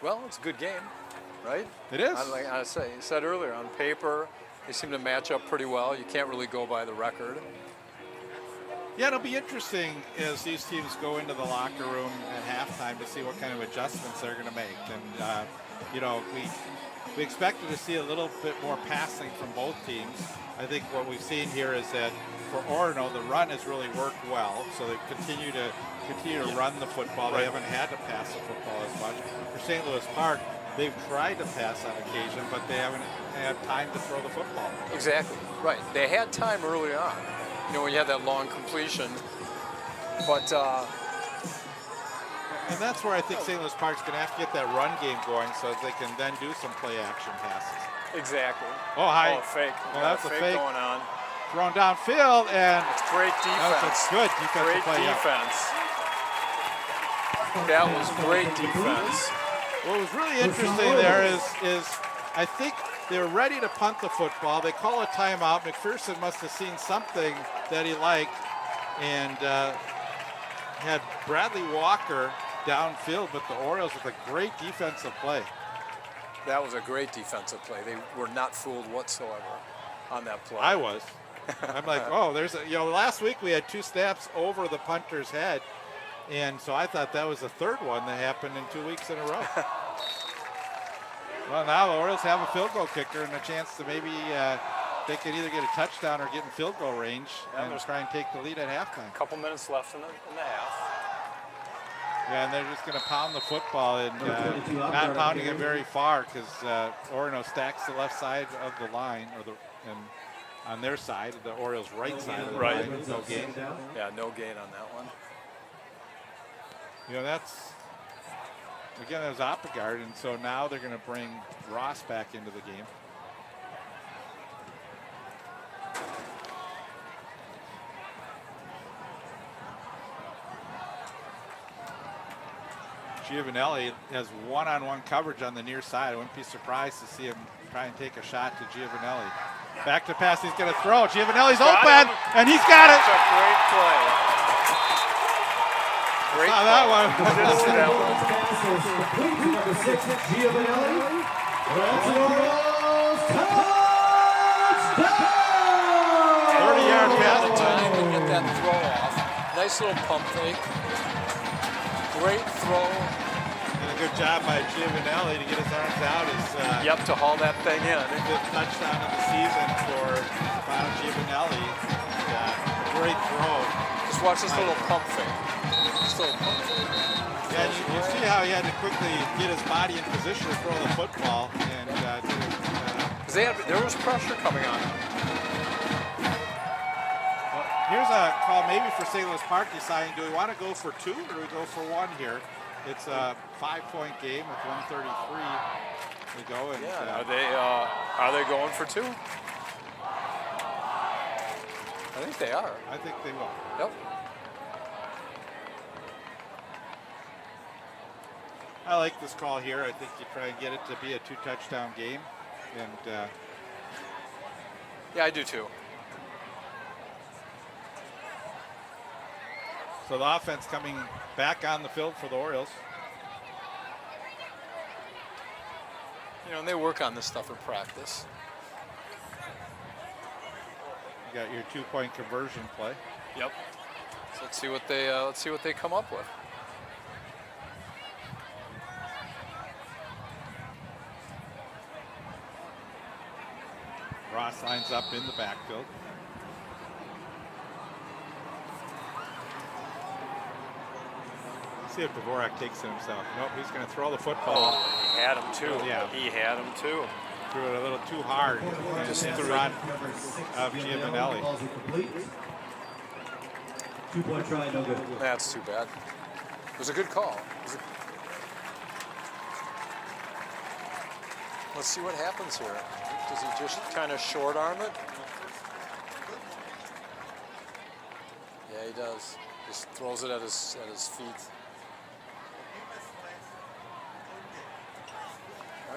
Well, it's a good game, right? It is. Like I said earlier, on paper, they seem to match up pretty well. You can't really go by the record. Yeah, it'll be interesting as these teams go into the locker room at halftime to see what kind of adjustments they're going to make. And, we expected to see a little bit more passing from both teams. I think what we've seen here is that for Orono, the run has really worked well. So they continue to run the football. They haven't had to pass the football as much. For St. Louis Park, they've tried to pass on occasion, but they haven't had time to throw the football. Exactly, right. They had time early on, when you had that long completion. But and that's where I think St. Louis Park's going to have to get that run game going so that they can then do some play action passes. Exactly. Oh, high. Oh, fake. Well, that's a fake going on. Thrown downfield, and it's great defense. That's good defensive great play. Defense. That was great defense. What was really interesting there is I think they were ready to punt the football. They call a timeout. McPherson must have seen something that he liked and had Bradley Walker downfield, but the Orioles with a great defensive play. That was a great defensive play. They were not fooled whatsoever on that play. I was. I'm like, oh, last week we had 2 snaps over the punter's head, and so I thought that was the third one that happened in 2 weeks in a row. Well, now the Orioles have a field goal kicker and a chance to maybe they could either get a touchdown or get in field goal range and try and take the lead at halftime. A couple minutes left in the half. Yeah, and they're just going to pound the football and not pounding it very far because Orono stacks the left side of the line, and on their side, the Orioles' right side of the line. No gain. Yeah, no gain on that one. That's, again, that was Oppegard, and so now they're going to bring Ross back into the game. Giovanelli has one-on-one coverage on the near side. I wouldn't be surprised to see him try and take a shot to Giovanelli. Back to pass, he's going to throw. Giovanelli's open, and he's got it. That's a great play. Great play. That one. Didn't see that one. Number 6, Giovanelli. That's an Orioles touchdown! 30-yard pass. The time to get that throw off. Nice little pump fake. Great throw. And a good job by Giovanelli to get his arms out. His, Yep, to haul that thing in. fifth touchdown of the season for Giovanelli. Great throw. Just watch this little pump fake. This little pump fake. Yeah, you see how he had to quickly get his body in position to throw the football, and There was pressure coming on him. well, here's a call maybe for St. Louis Park deciding, do we want to go for 2 or do we go for 1 here? It's a 5-point game with 1:33 to go. And, Are they going for 2? I think they are. I think they will. Yep. I like this call here. I think you try and get it to be a 2-touchdown game. And Yeah, I do too. so the offense coming back on the field for the Orioles. You know, and they work on this stuff in practice. You got your 2-point conversion play. Yep. So let's see what they come up with. Ross lines up in the backfield. See if Dvorak takes it himself. Nope, he's going to throw the football. He had him too. Yeah. He had him too. Threw it a little too hard. Just in front of Giovanelli. 2-point try, no good. That's too bad. It was a good call. Let's see what happens here. Does he just kind of short arm it? Yeah, he does. Just throws it at his feet.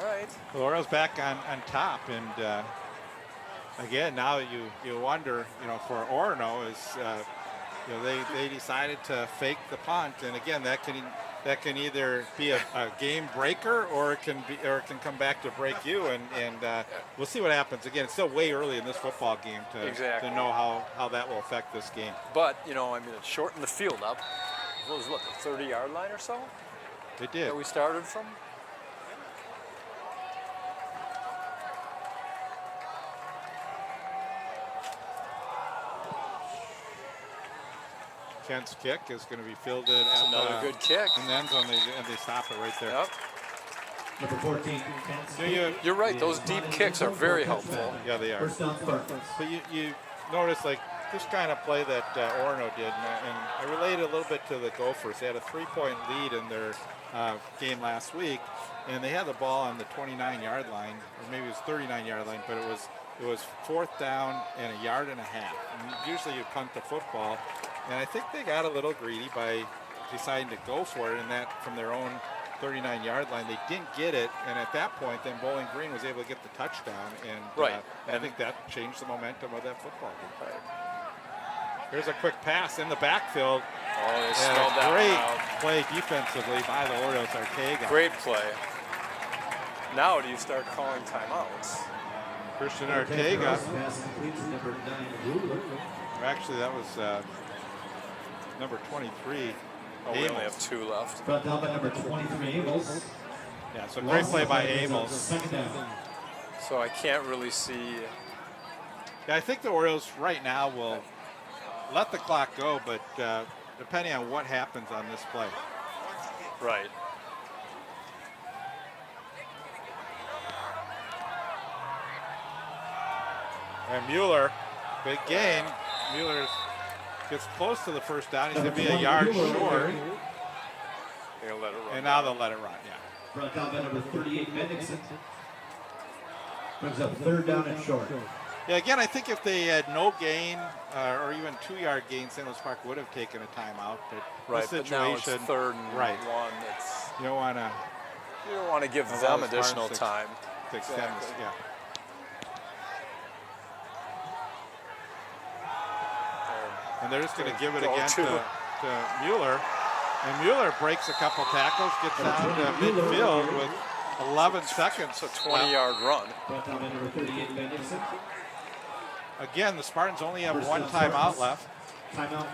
All right. The Orioles back on top, and again, now you wonder, for Orono is, they decided to fake the punt, and again, that can either be a game breaker or it can come back to break you, and we'll see what happens. Again, it's still way early in this football game to know how that will affect this game. But it shortened the field up. What was the 30-yard line or so? It did. That we started from. Kent's kick is going to be fielded at another good kick. in the end zone, and they stop it right there. Yep. Number 14, You're right. Those deep kicks are very helpful. Yeah, they are. First down, Spartans. But you notice, like, this kind of play that Orono did, and I related a little bit to the Gophers. They had a 3-point lead in their game last week, and they had the ball on the 29-yard line, or maybe it was 39-yard line, but it was 4th down and a yard and a half. And usually you punt the football, and I think they got a little greedy by deciding to go for it, and that from their own 39-yard line. They didn't get it, and at that point, then Bowling Green was able to get the touchdown, and I think that changed the momentum of that football game. Right. Here's a quick pass in the backfield. Oh, they smelled that one out. Great play defensively by the Orioles. Ortega. Great play. Now do you start calling timeouts? Christian Ortega. Pass complete to number 9, Ruler. Actually, that was number 23. Oh, we only have 2 left. Brought down by number 23, Amos. Yeah, so great play by Amos. Second down. So I can't really see. Yeah, I think the Orioles right now will let the clock go, but depending on what happens on this play. Right. And Mueller, big gain. Mueller gets close to the first down. He's going to be a yard short. They'll let it run. And now they'll let it run, yeah. Brought down by number 38, Bendixson. Brings up 3rd down and short. Yeah, again, I think if they had no gain or even 2-yard gain, St. Louis Park would have taken a timeout. But Right, this but now it's situation, 3rd and right. 1. It's, You don't want to you don't want to give Well, them that was additional Barnes' time. extend this. Exactly. Yeah. And they're just going to give it Go again to Mueller. And Mueller breaks a couple tackles, gets down to midfield with 11 seconds. So 20-yard run. Brought down by number 38, Bendixson. Again, the Spartans only have one timeout left. Timeout,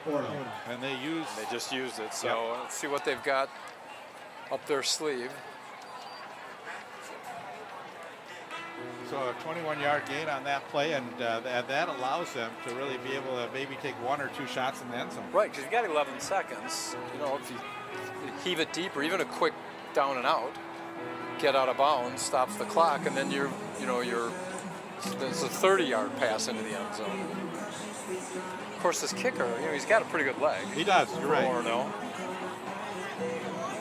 Orono. And they They just used it. So let's see what they've got. up their sleeve. So a 21-yard gain on that play, and that allows them to really be able to maybe take 1 or 2 shots in the end zone. Right, because you've got 11 seconds. You know, if you heave it deep or even a quick down and out, get out of bounds, stops the clock, and then there's a 30-yard pass into the end zone. Of course, this kicker, he's got a pretty good leg. He does, you're right. Orono.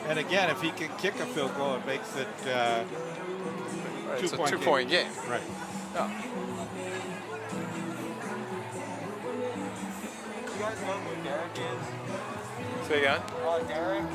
And again, if he can kick a field goal, it makes it It's a two-point game. Right. Yeah. You guys know who Derek is? Say again? Derek?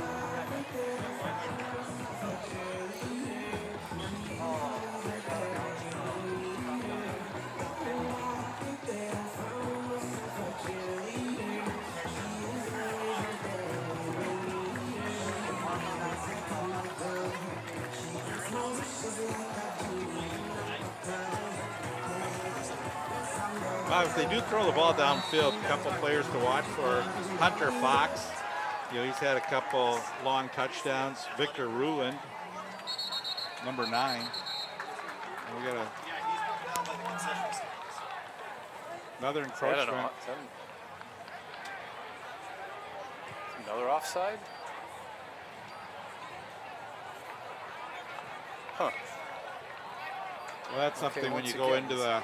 If they do throw the ball downfield, a couple players to watch for. Hunter Fox, he's had a couple long touchdowns. Victor Ruland, number 9. And we got another encroachment. Another offside? Huh. Well, that's something when once you go again, into the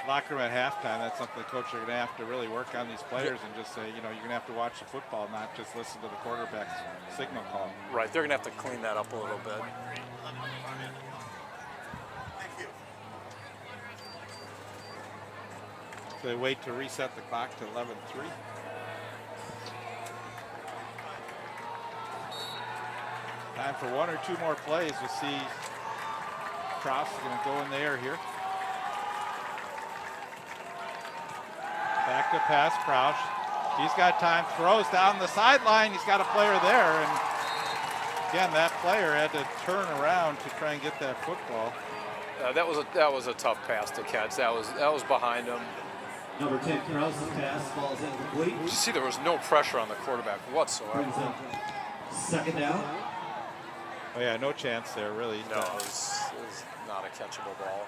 locker room at halftime, that's something the coach are going to have to really work on these players and just say, you're going to have to watch the football, not just listen to the quarterback's signal call. Right, they're going to have to clean that up a little bit. So they wait to reset the clock to 11-3. Time for 1 or 2 more plays. We'll see Cross is going to go in the air here. Back to pass, Crouch. He's got time, throws down the sideline. He's got a player there, and again, that player had to turn around to try and get that football. That was a tough pass to catch. That was behind him. Number 10, Krause's pass falls incomplete. You see, there was no pressure on the quarterback whatsoever. Brings up 2nd down. Oh yeah, no chance there, really. No, it was not a catchable ball.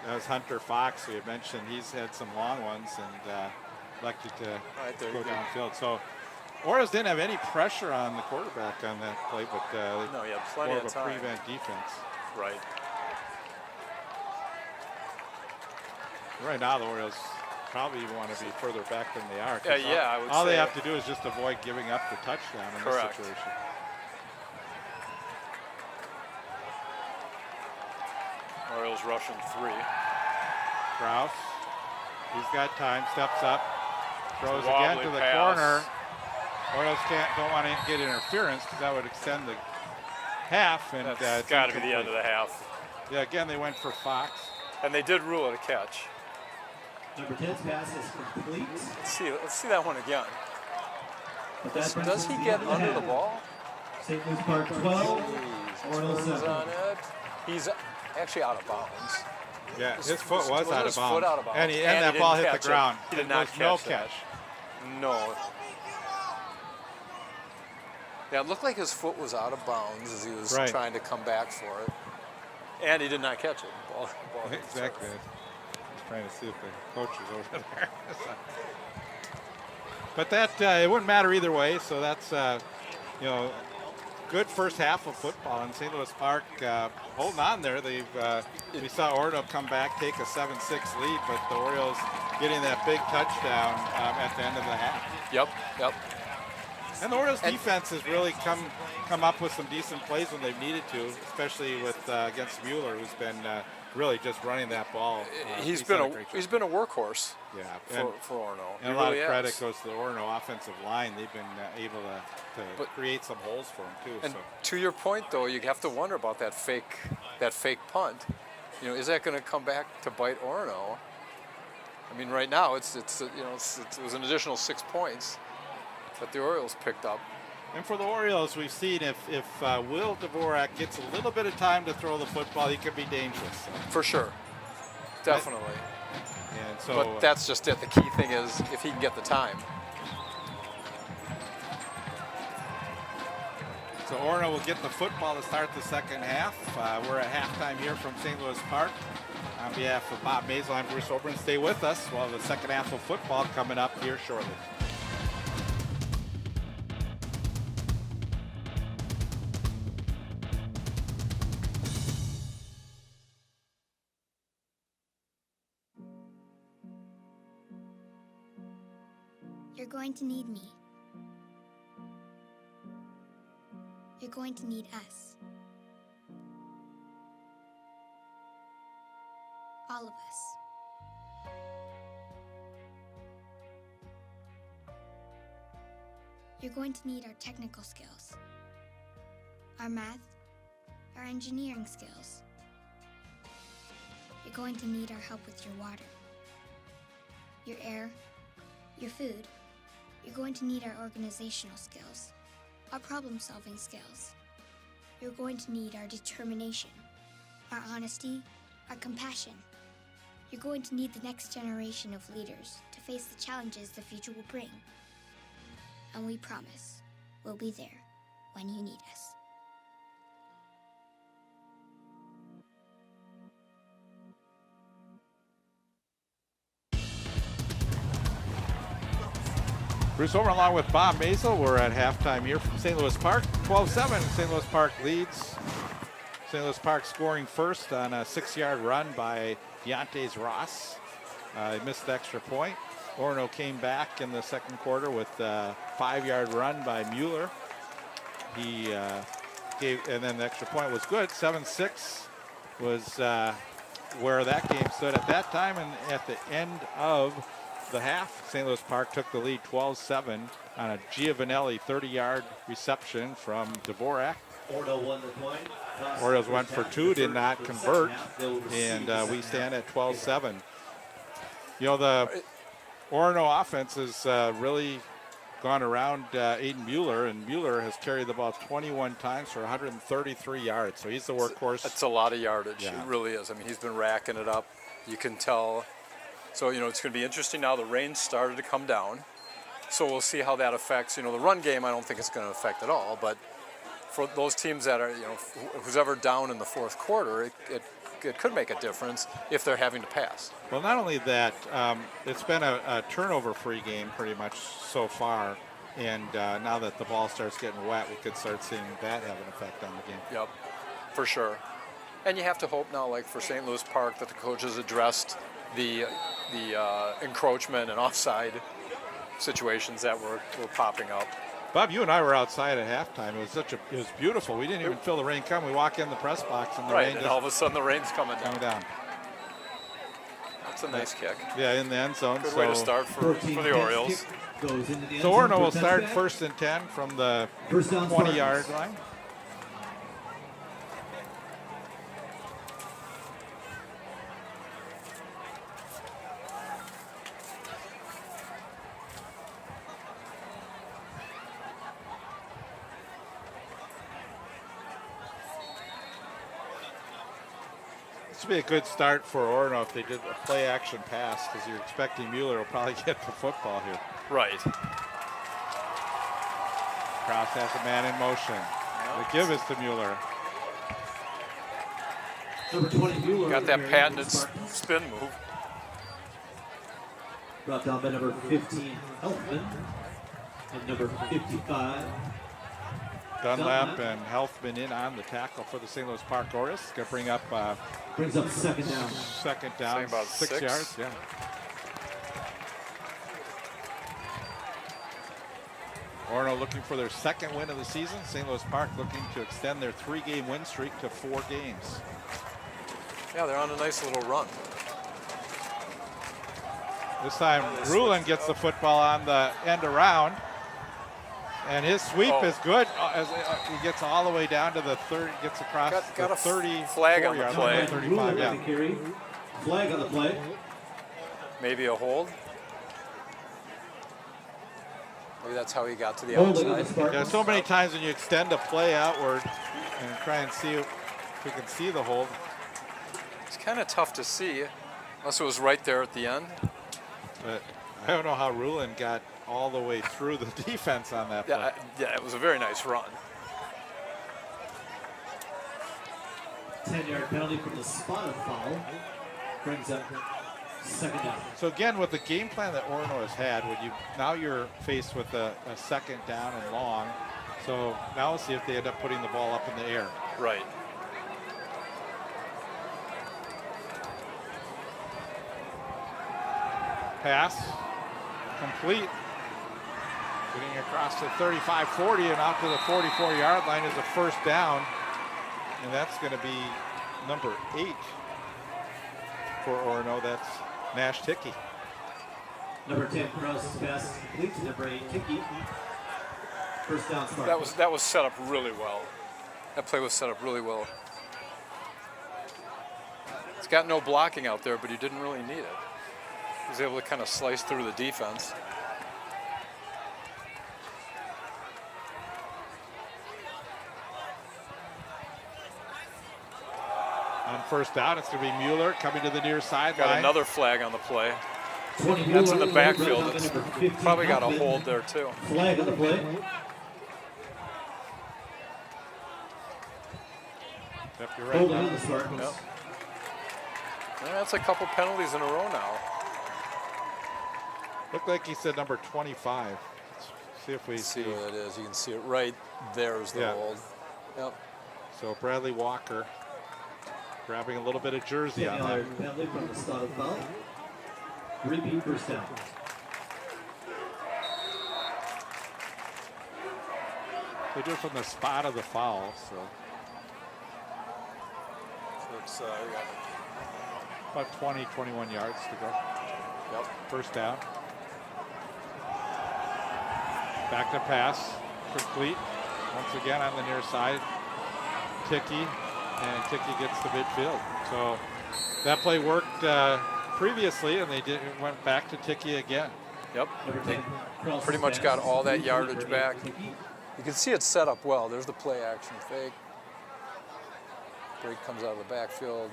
That was Hunter Fox, who you mentioned. He's had some long ones and elected to go downfield. So Orioles didn't have any pressure on the quarterback on that play, but no, you had plenty more of of a time. prevent defense. Right. Right now, the Orioles probably want to be further back than they are. I would all say they have to do is just avoid giving up the touchdown in this Correct. situation. Orioles rushing 3. Kraus, he's got time, steps up, throws again Wobbly to the pass. corner. Orioles don't want to get interference because that would extend the half. And That's got to be the end of the half. Yeah, again, they went for Fox. And they did rule it a catch. Number 10's pass is complete. Let's see that one again. But that brings Does us he to the get end of under the half. ball? St. Louis Park 12, Jeez, Orono turns 7. on it. He's actually out of bounds. Yeah, his foot was out of his bounds. foot out of bounds? And, And that he ball didn't hit the catch it. ground. He did There not was no catch that. catch. No. Yeah, it looked like his foot was out of bounds as he was Right. trying to come back for it. And he did not catch it. Ball hit the Exactly. turf. Just trying to see if the coach is over there. But that it wouldn't matter either way. So that's good first half of football in St. Louis Park. Holding on there. They've we saw Orono come back, take a 7-6 lead, but the Orioles getting that big touchdown at the end of the half. Yep. And the Orioles defense has really come up with some decent plays when they've needed to, especially with against Mueller, who's been really just running that ball. He's done been great job. he's been a workhorse Yeah, for Orono. and He a lot really of credit has. goes to the Orono offensive line. They've been able to create some holes for him too. And So to your point, though, you have to wonder about that fake punt. Is that going to come back to bite Orono? I mean, right now it was an additional 6 points that the Orioles picked up. and for the Orioles, we've seen if Will Dvorak gets a little bit of time to throw the football, he could be dangerous. For sure, definitely. And so, But that's just it. The key thing is if he can get the time. So Orono will get the football to start the second half. We're at halftime here from St. Louis Park. On behalf of Bob Mazel, I'm Bruce Oberyn. Stay with us. We'll have the second half of football coming up here shortly. You're going to need me. You're going to need us. All of us. You're going to need our technical skills, our math, our engineering skills. You're going to need our help with your water, your air, your food. You're going to need our organizational skills, our problem-solving skills. You're going to need our determination, our honesty, our compassion. You're going to need the next generation of leaders to face the challenges the future will bring. And we promise we'll be there when you need us. Bruce Oberyn along with Bob Mazel. We're at halftime here from St. Louis Park. 12-7, St. Louis Park leads. St. Louis Park scoring first on a 6-yard run by Deontay's Ross. He missed the extra point. Orono came back in the second quarter with a 5-yard run by Mueller. He and then the extra point was good. 7-6 was where that game stood at that time. And at the end of the half, St. Louis Park took the lead 12-7 on a Giovanelli 30-yard reception from Dvorak. Orono won the coin. Orioles went for two, did not convert, and we stand at 12-7. You know, the Orono offense has really gone around Aiden Mueller, and Mueller has carried the ball 21 times for 133 yards, so he's the workhorse. It's a lot of yardage. Yeah. It really is. I mean, he's been racking it up. You can tell. So, you know, it's going to be interesting now. The rain started to come down, so we'll see how that affects. You know, the run game, I don't think it's going to affect at all, but for those teams that are, you know, who's ever down in the fourth quarter, it could make a difference if they're having to pass. Well, not only that, it's been a turnover-free game pretty much so far, and now that the ball starts getting wet, we could start seeing that have an effect on the game. Yep, for sure. And you have to hope now, like for St. Louis Park, that the coaches addressed the encroachment and offside situations that were popping up. Bob, you and I were outside at halftime. It was beautiful. We didn't even feel the rain come. We walk in the press box and the rain and just all of a sudden the rain's coming down. That's a nice kick. Yeah, in the end zone. Good way to start for the Orioles. So Orono will start 1st and 10 from the 20-yard line. This would be a good start for Orono if they did a play-action pass, because you're expecting Mueller will probably get the football here. Right. Cross has a man in motion. The give is to Mueller. Number 20, Mueller. Got that patented spin move. Brought down by number 15, Elfman, and number 55. Dunlap and Healthman in on the tackle for the St. Louis Park Orioles. Going to bring up Brings up second down. Second down, about 6 yards. Yeah. Orono looking for their second win of the season. St. Louis Park looking to extend their 3-game win streak to 4 games. Yeah, they're on a nice little run. This time, Rulin gets the football on the end around. And his sweep is good. As he gets all the way down to the 30, gets across Got the a 30 flag on the yard play. line, 35, yeah. Flag on the play. Maybe a hold. Maybe that's how he got to the Holding outside. Yeah, so many times when you extend a play outward and try and see if we can see the hold. It's kind of tough to see, unless it was right there at the end. But I don't know how Rulin got all the way through the defense on that play. Yeah, it was a very nice run. 10-yard penalty from the spotted foul. Brings up second down. So again, with the game plan that Orono has had, now you're faced with a second down and long. So now we'll see if they end up putting the ball up in the air. Right. Pass complete. Getting across the 35-40 and out to the 44-yard line is a first down. And that's going to be number 8 for Orono. That's Nash Ticky. Number 10, Krause's pass is complete to number 8, Ticky. First down, Spartans. That was set up really well. That play was set up really well. It's got no blocking out there, but he didn't really need it. He was able to kind of slice through the defense. On first down, it's going to be Mueller coming to the near sideline. Got another flag on the play. 20 That's in the Mueller, backfield. right It's down to number 15, probably got a Huffman. hold there too. Flag on the play. Yep, you're right. Holding on the Spartans. Yep. Yeah, that's a couple penalties in a row now. Looked like he said number 25. Let's see if we See what it is. You can see it right there is the Yeah. hold. Yep. So Bradley Walker grabbing a little bit of jersey on there. 10-yard penalty from the spotted foul. Repeat first down. They do it from the spot of the foul, so So it's we got about 20, 21 yards to go. Yep. First down. Back to pass, complete. Once again on the near side. Ticky, and Ticky gets the midfield. So that play worked previously, and they went back to Ticky again. Yep. Number They 10, Krause's pretty much pass got is all that complete to yardage number 8, back. Ticky. You can see it's set up well. There's the play action fake. Break comes out of the backfield.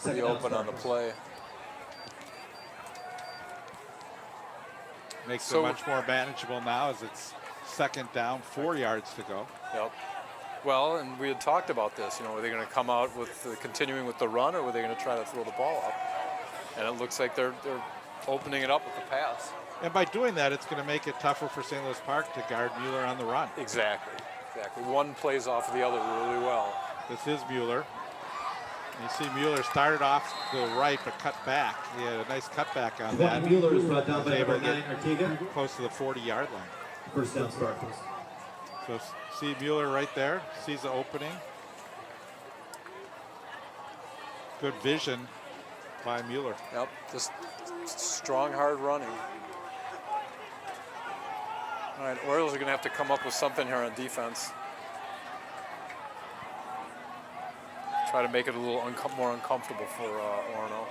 Pretty Second down, open on the Spartans. play. Makes So- it much more manageable now as it's second down, 4 yards to go. Yep. Well, and we had talked about this. You know, were they going to come out with continuing with the run, or were they going to try to throw the ball up? And it looks like they're opening it up with the pass. And by doing that, it's going to make it tougher for St. Louis Park to guard Mueller on the run. Exactly. One plays off of the other really well. This is Mueller. You see Mueller started off to the right but cut back. He had a nice cutback on that. Mueller is brought down Was by able number to 9, get Ortega. close to the 40-yard line. First down, Spartans. So see Mueller right there, sees the opening. Good vision by Mueller. Yep. Just strong, hard running. All right, Orioles are going to have to come up with something here on defense. Try to make it a little more uncomfortable for Orono.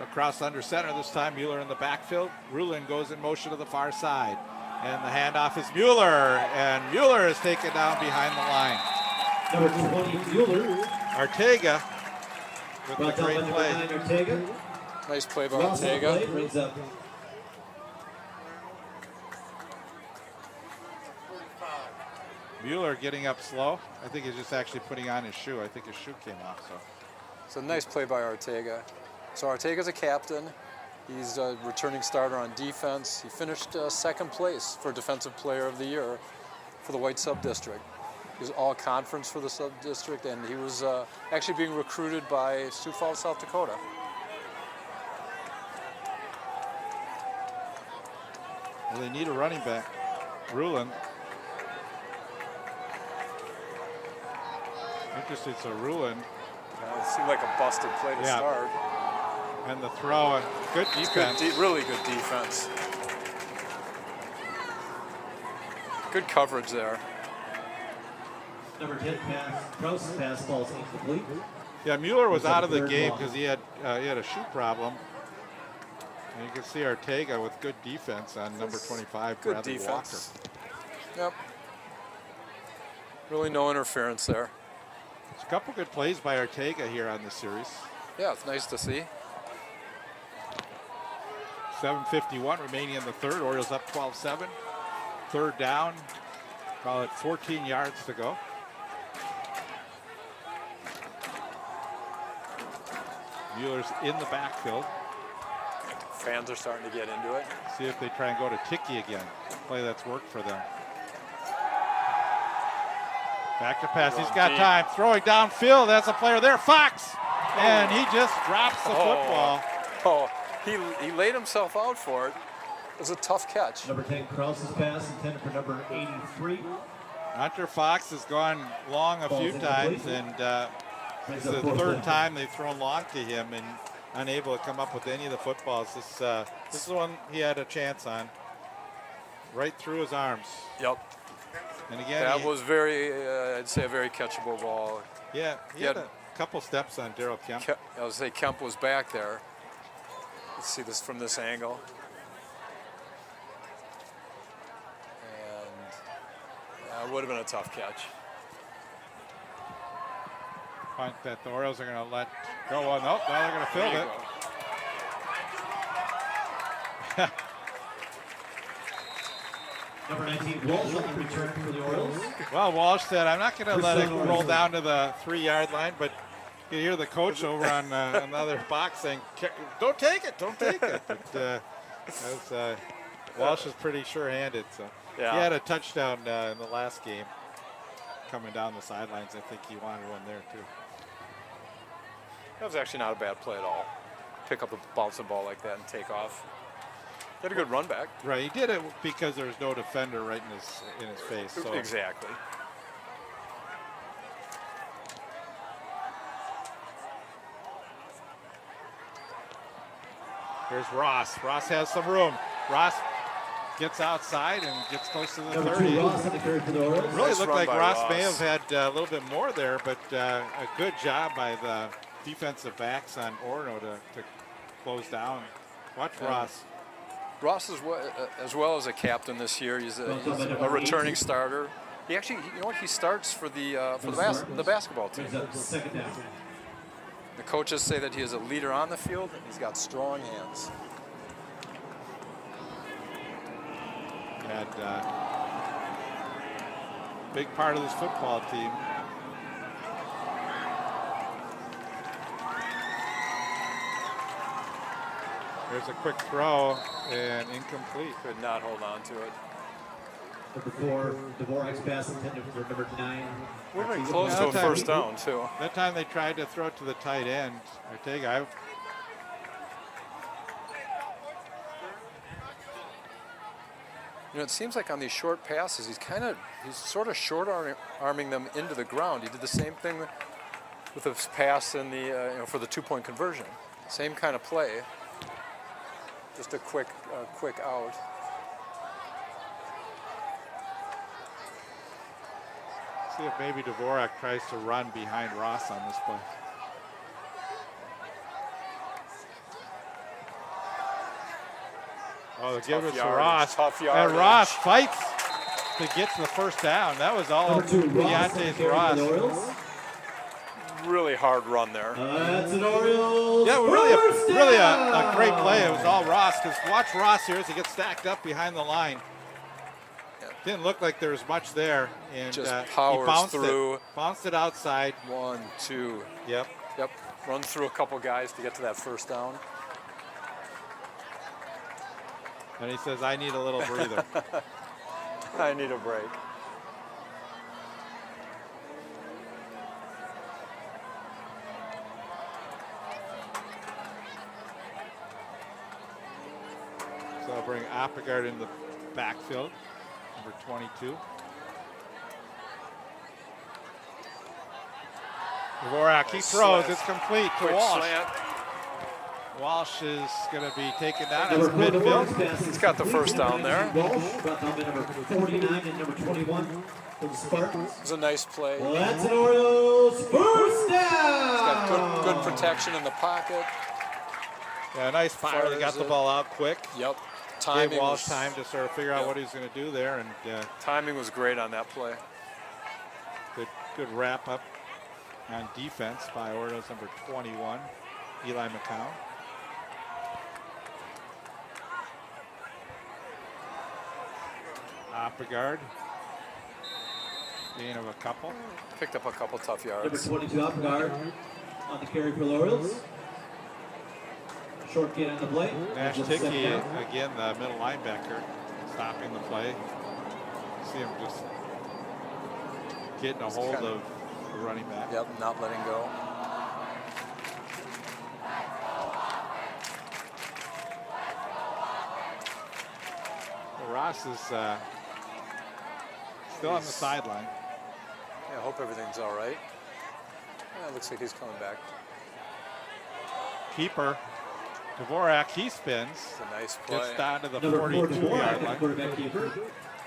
Across under center this time, Mueller in the backfield. Rulin goes in motion to the far side. And the handoff is Mueller. And Mueller is taken down behind the line. Number 20, Mueller. Artega with Brought the down by great number play. 9, Ortega. Nice play by Loss of play Ortega. brings up Mueller getting up slow. I think he's just actually putting on his shoe. I think his shoe came off. So It's a nice play by Ortega. So Ortega's a captain. He's a returning starter on defense. He finished second place for Defensive Player of the Year for the White Sub-District. He was all conference for the sub-district, and he was actually being recruited by Sioux Falls, South Dakota. well, they need a running back. Rulin. Interesting. So Rulin It seemed like a busted play to Yeah. start. and the throw. And good defense. Really good defense. Good coverage there. number 10 pass. Krause's pass falls incomplete. Yeah, Mueller was Looks like out of the third game long. because he had a shoe problem. And you can see Ortega with good defense on number 25, Good Bradley defense. Yep. Really no interference there. Walker. There's a couple good plays by Ortega here on this series. Yeah, it's nice to see. 7:51 remaining in the third. Orioles up 12-7. third down. Call it 14 yards to go. Mueller's in the backfield. Fans are starting to get into it. See if they try and go to Ticky again. Play that's worked for them. Back to pass. He's got time. Throwing downfield. That's a player there. Fox. And he just drops the football. Oh, he laid himself out for it. It was a tough catch. Number 10, Krause's pass intended for number 83. Hunter Fox has gone long a few times, and it's the third time they've thrown long to him and unable to come up with any of the footballs. This is the one he had a chance on. Right through his arms. Yep. And again, That was very, I'd say, a very catchable ball. Yeah, he had a couple steps on Daryl Kemp. I would say Kemp was back there. Let's see this from this angle. And it would have been a tough catch. Punt that the Orioles are going to let go on. Nope, now they're going to field it. Number 19, Walsh on the return for the Orioles. Well, Walsh said, I'm not going to let it roll down to the 3-yard line, but you hear the coach over on another box saying, don't take it, don't take it. But Walsh is pretty sure-handed. So Yeah. He had a touchdown in the last game coming down the sidelines. I think he wanted one there, too. That was actually not a bad play at all. Pick up a bouncing ball like that and take off. He had a good run back. Right, he did it because there was no defender right in his face. So. Exactly. Here's Ross. Ross has some room. Ross gets outside and gets close to the 30. Ross on the carry for the Orioles. Really Nice looked run like by Ross may Ross. have had a little bit more there, but a good job by the defensive backs on Orono to close down. Watch Ross. Ross is as well as a captain this year. He's a returning starter. He actually, you know what? He starts for the basketball team. Brings up second down. The coaches say that he is a leader on the field and he's got strong hands. Had big part of this football team. There's a quick throw and incomplete. Could not hold on to it. Number 4, Dvorak's pass intended for number 9. We're very close to a first down, too. That time they tried to throw it to the tight end. Ortega. You know, it seems like on these short passes, he's sort of short-arming them into the ground. He did the same thing with his pass in the for the 2-point conversion. Same kind of play. Just a quick out. See if maybe Dvorak tries to run behind Ross on this play. Oh, they give it to Ross. Tough And yardage. Ross fights to get to the first down. That was all Number 2, Ross on the Deontay's carry for the Ross. Orioles. Really hard run there. That's an Orioles. Yeah, first really down. a great play. It was all Ross, because watch Ross here as he gets stacked up behind the line. Didn't look like there was much there. And Just he powers bounced through. Bounced it outside. 1, 2. Yep. Yep. Run through a couple guys to get to that first down. And he says, I need a little breather. I need a break. So I'll bring Oppegard in the backfield, number 22. Dvorak, he throws, it's complete to Quick Walsh. slant. Walsh is going to be taken down Number at 4, midfield. Dvorak's pass He's got the first down there. Walsh brought down by number 49 and number 21 for the Spartans. It was a nice play. Well, that's an Orioles first down. He's got good protection in the pocket. Yeah, nice fire. They got Fires the it. ball out quick. Yep. Gave Walsh time to sort of figure out Yep. what he's going to do there, and Timing was great on that play. good wrap up on defense by Orioles number 21, Eli McCown. Oppegard. Gain of a couple. Picked up a couple tough Number yards. 22, Oppegard on the carry for the Orioles. Short gain on the play. Nash Just Ticky, second down. again, the middle linebacker, stopping the play. See him just getting a hold of the running back. Yep, not letting go. Ross is still on the sideline. Yeah, I hope everything's all right. Yeah, it looks like he's coming back. Keeper, Dvorak, he spins. It's a nice play. Gets down to the Number 4, 42-yard Dvorak, line. quarterback keeper.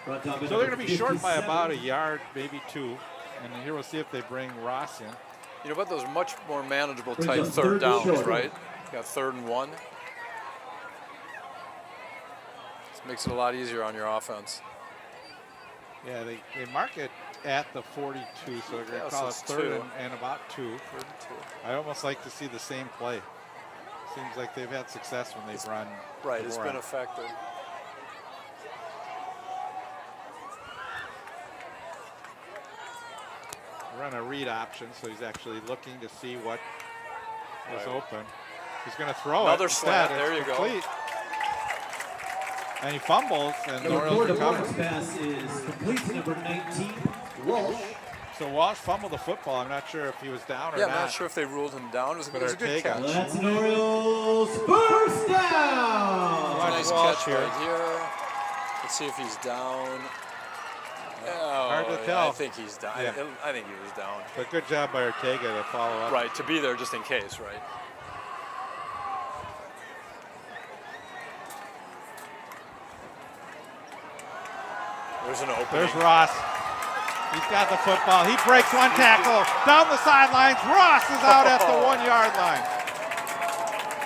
Brought down by So they're going to number be short by 57. about a yard, maybe 2. And here we'll see if they bring Ross in. You know what? Those much more manageable Brings type up third third and downs, short. right? You got 3rd and 1. This makes it a lot easier on your offense. Yeah, they mark it at the 42, so they're going Yeah, to call it so it's 3rd 2. and about 2. 3rd and 2. I almost like to see the same play. Seems like they've had success when they've run. Right, it's Dvorak. been effective. Run a read option, so he's actually looking to see what is Right. open. He's going to throw Another it. Instead, slant, there it's you go. complete. And he fumbles, and the Number 4, Orioles Dvorak's recover. pass is complete to number 19, Walsh. So Walsh fumbled the football. I'm not sure if he was down or Yeah, not. I'm not sure if they ruled him down. It was, But it was a good Ortega- catch. That's an Orioles first down. Watch Nice Walsh catch here. right here. Let's see if he's down. Oh, Hard to yeah, tell. I think he's down. Yeah. I think he was down. But good job by Ortega to follow up. Right, to be there just in case, right? There's an opening. There's Ross. He's got the football. He breaks one tackle down the sidelines. Ross is out at the 1-yard line.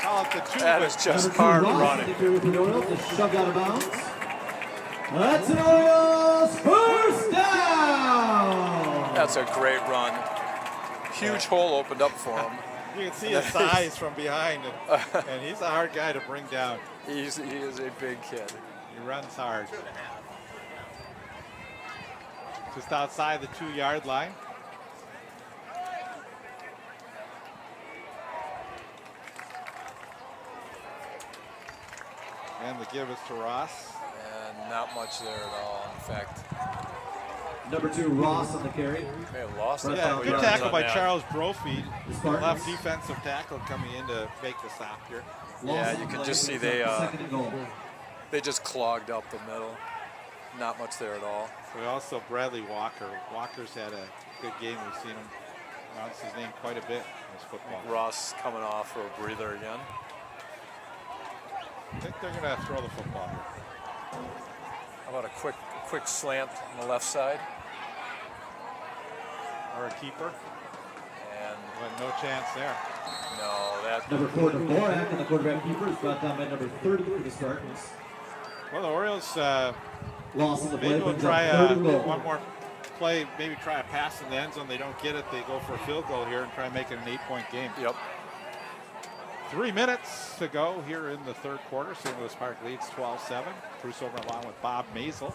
Call it the 2. That but is just Number 2, hard Ross, running. the carry for the Orioles, is shoved out of bounds. That's an Orioles first down. That's a great run. Huge hole opened up for him. you can see his size from behind, and he's a hard guy to bring down. He is a big kid. He runs hard. Just outside the 2-yard line. And the give is to Ross. And not much there at all. In fact, Number 2, Ross on the carry. may have lost it. Right Yeah, down good yards tackle on by that. Charles Brophy, The the Spartans. left defensive tackle coming in to make the stop here. Yeah, Loss you on can play, just see brings they, up second and goal. They just clogged up the middle. Not much there at all. We also Bradley Walker. Walker's had a good game. We've seen him announce his name quite a bit in this football. Ross coming off for a breather again. I think they're going to throw the football here. How about a quick slant on the left side? Or a keeper. And But no chance there. no, that Number 4, Dvorak, and the quarterback keeper is brought down by number 30 for the Spartans. Well, the Orioles Loss on the play, maybe will brings try up third and goal. one more play, maybe try a pass in the end zone. They don't get it. They go for a field goal here and try and make it an 8-point game. Yep. 3 minutes to go here in the third quarter. St. Louis Park leads 12-7. Bruce over along with Bob Maisel.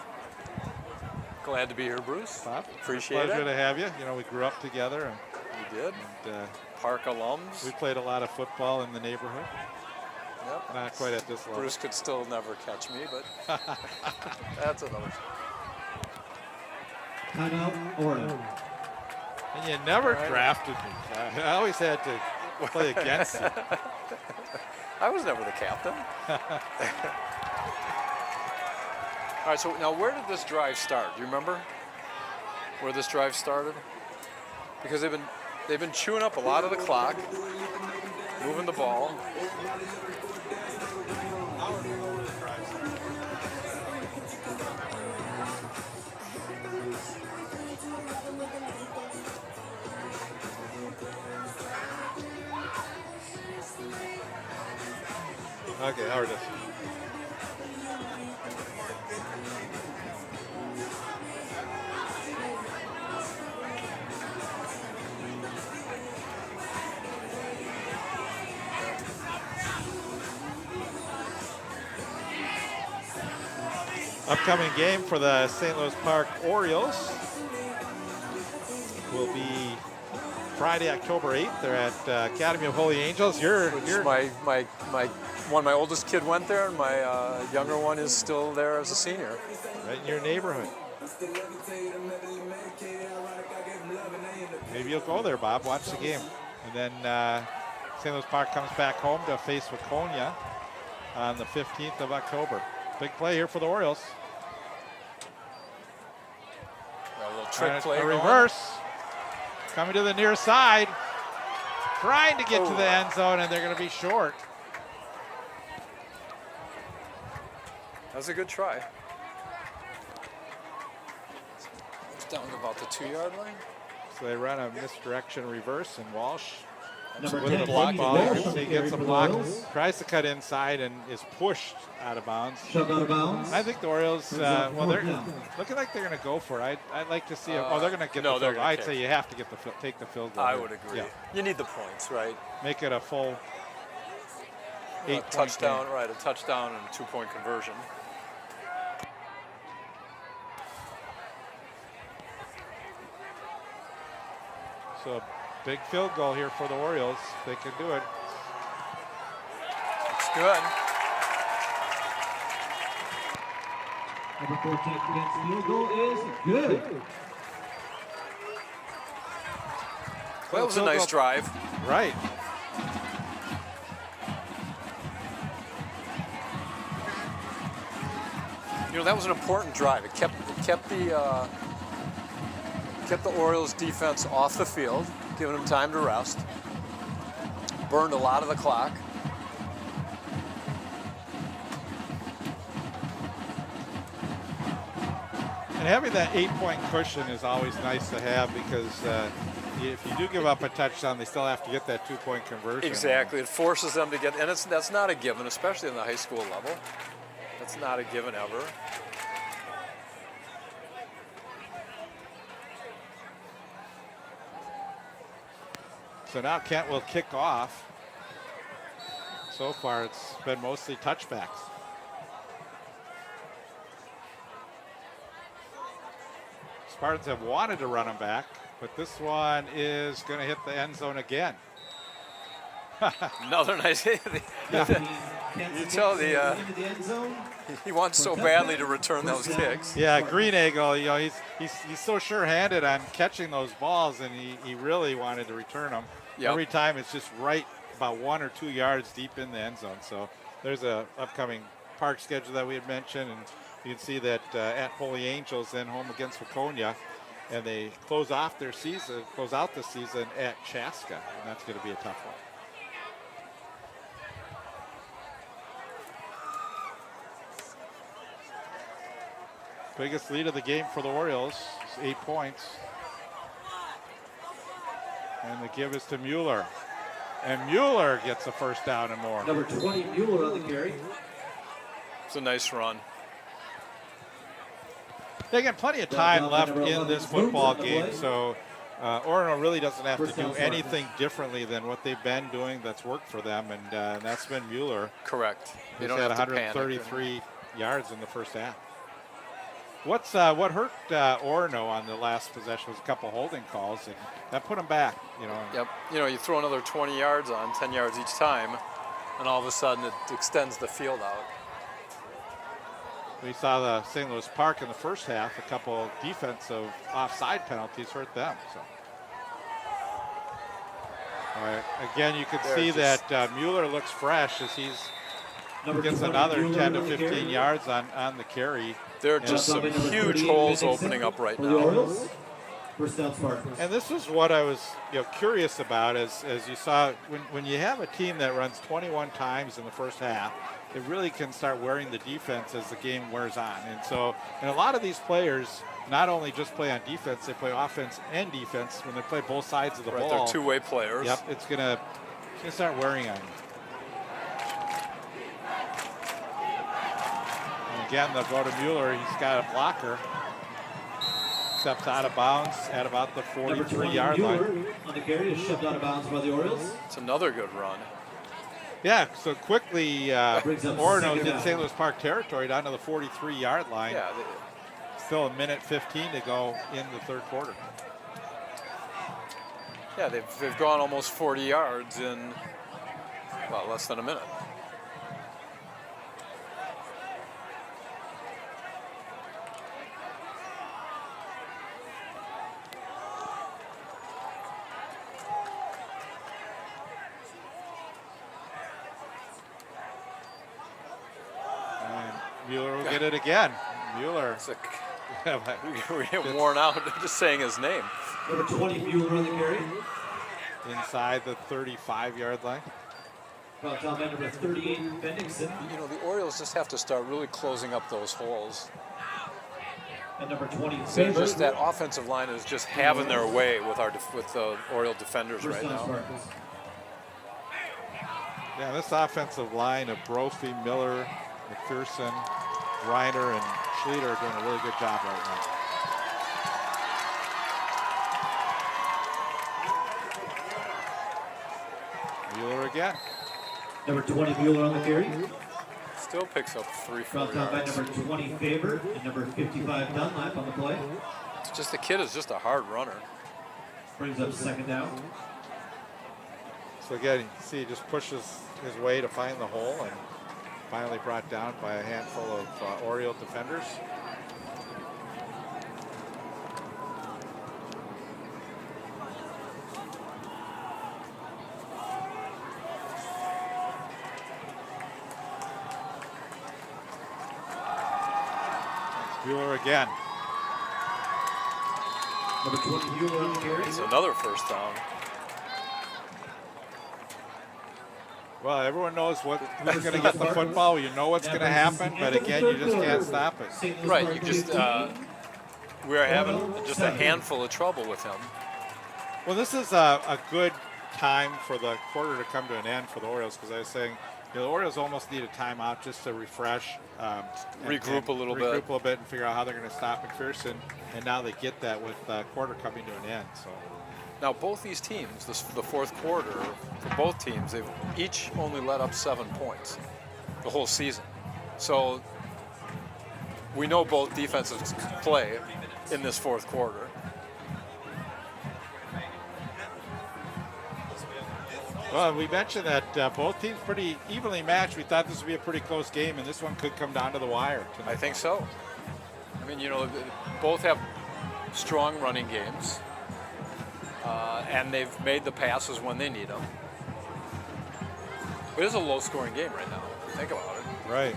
Glad to be here, Bruce. Bob, Appreciate pleasure it. to have you. You know, we grew up together, and, You did. Park alums. we played a lot of football in the neighborhood. Yep. Not quite at this level. Bruce could still never catch me, but that's another. Timeout, Orono. And you never Right. drafted me. I always had to play against you. I was never the captain. All right, so now where did this drive start? Do you remember where this drive started? Because they've been chewing up a lot of the clock, moving the ball. Okay, Howard is. Upcoming game for the St. Louis Park Orioles will be Friday, October 8th. They're at Academy of Holy Angels. My oldest kid went there, and my younger one is still there as a senior. Right in your neighborhood. Maybe you'll go there, Bob. Watch the game. And then St. Louis Park comes back home to face Waconia on the 15th of October. Big play here for the Orioles. A little trick play. A reverse. Coming to the near side. Trying to get to the end zone, and they're going to be short. That was a good try. It's down to about the 2-yard line. So they run a misdirection reverse, and Walsh Number with 10, the block ball. Walsh, He gets a for the block, Orioles. tries to cut inside, and is pushed out of bounds. Shoved out of bounds. I think the Orioles, Brings up well, they're fourth down. looking like they're going to go for it. I'd like to see it. Oh, they're going to get no, the they're field goal. gonna I'd kick. say you have to get take the field goal. I here. would agree. Yeah. You need the points, right? Make it a full A 8-point touchdown, game. right? A touchdown and a 2-point conversion. So a big field goal here for the Orioles. They can do it. It's good. Number 14 against field goal is good. Well, it was a nice drive. Right. You know, that was an important drive. It kept the Orioles defense off the field, giving them time to rest. Burned a lot of the clock. And having that 8-point cushion is always nice to have because if you do give up a touchdown, they still have to get that 2-point conversion. Exactly. It forces them to get, and that's not a given, especially in the high school level. That's not a given ever. So now Kent will kick off. So far, it's been mostly touchbacks. Spartans have wanted to run him back, but this one is going to hit the end zone again. Another nice hit. You tell he wants so badly to return those kicks. Yeah, Green Eagle, you know, he's so sure-handed on catching those balls, and he really wanted to return them. Yep. Every time it's just right about 1 or 2 yards deep in the end zone. So there's a upcoming park schedule that we had mentioned, and you can see that at Holy Angels, then home against Waconia, and they close out the season at Chaska, and that's going to be a tough one. Biggest lead of the game for the Orioles is 8 points. And the give is to Mueller. And Mueller gets a first down and more. Number 20, Mueller on the carry. It's a nice run. They got plenty of time left in this football game, so Orono really doesn't have to do anything differently than what they've been doing that's worked for them, and that's been Mueller. Correct. He's had 133 yards in the first half. What hurt Orono on the last possession was a couple holding calls, and that put him back. You know. Yep. You know, you throw another 20 yards on, 10 yards each time, and all of a sudden it extends the field out. We saw the St. Louis Park in the first half. A couple defensive offside penalties hurt them. So. All right. Again, you can see that Mueller looks fresh as he's gets another 10 to 15 yards on the carry. There are just some huge holes opening up right now. And this is what I was curious about as you saw when you have a team that runs 21 times in the first half, it really can start wearing the defense as the game wears on. And a lot of these players not only just play on defense, they play offense and defense when they play both sides of the ball. They're two-way players. Yep, it's gonna start wearing on you. Again, they'll go to Mueller. He's got a blocker. Steps out of bounds at about the 43-yard line. On the carry is shoved out of bounds by the Orioles. It's another good run. Yeah, so quickly, Brings up Orono second did down. St. Louis Park territory down to the 43-yard line. Yeah, Still a minute 15 to go in the third quarter. yeah, they've gone almost 40 yards in, well, less than a minute. And Mueller will get it again. Mueller. It's we get worn out just saying his name. Number 20, Mueller on the carry. Inside the 35-yard line. Brought down by number 38, Bendixson. You know, the Orioles just have to start really closing up those holes. And number 20, Just Faber. that offensive line is just having their way with the Oriole defenders First right down, now. Spartans. Yeah, this offensive line of Brophy, Miller, McPherson, Reiner, and Schlieder are doing a really good job right now. Mueller again. Number 20, Mueller on the carry. Still picks up 3-4 Brought down by yards. number 20, Faber. And number 55, Dunlap on the play. It's just the kid is just a hard runner. Brings up second down. So again, you see he just pushes his way to find the hole and finally brought down by a handful of Oriole defenders. Bueller again. Number 20, Mueller on the carry. It's another first down. Well, everyone knows who's going to get the football. You know what's going to happen, but again, you just can't stop it. St. Louis Right, Park you just 15. we're having just a handful of trouble with him. Well, this is a good time for the quarter to come to an end for the Orioles because I was saying, you know, the Orioles almost need a timeout just to refresh, Regroup a little bit. regroup a little bit, and figure out how they're going to stop McPherson. And now they get that with the quarter coming to an end. So. Now, both these teams, the fourth quarter, for both teams, they've each only let up 7 points the whole season. So we know both defenses play in this fourth quarter. Well, we mentioned that both teams pretty evenly matched. We thought this would be a pretty close game, and this one could come down to the wire tonight. I think so. I mean, you know, both have strong running games, and they've made the passes when they need them. But it is a low-scoring game right now. Think about it. Right.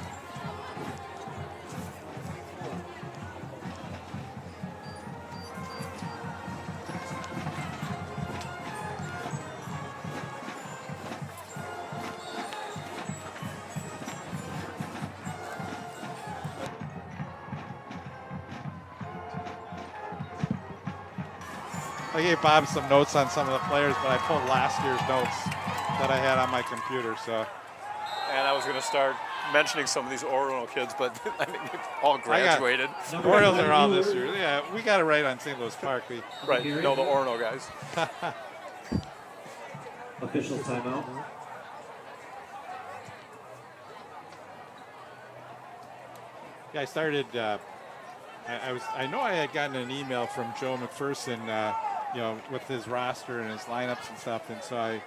I gave Bob some notes on some of the players, but I pulled last year's notes that I had on my computer. So And I was going to start mentioning some of these Orono kids, but I think they've all graduated. Orioles are all this year. Yeah, we got it right on St. Louis Park. Right, no, the Orono guys. Official timeout. Yeah, I started. I know I had gotten an email from Joe McPherson, you know, with his roster and his lineups and stuff, and so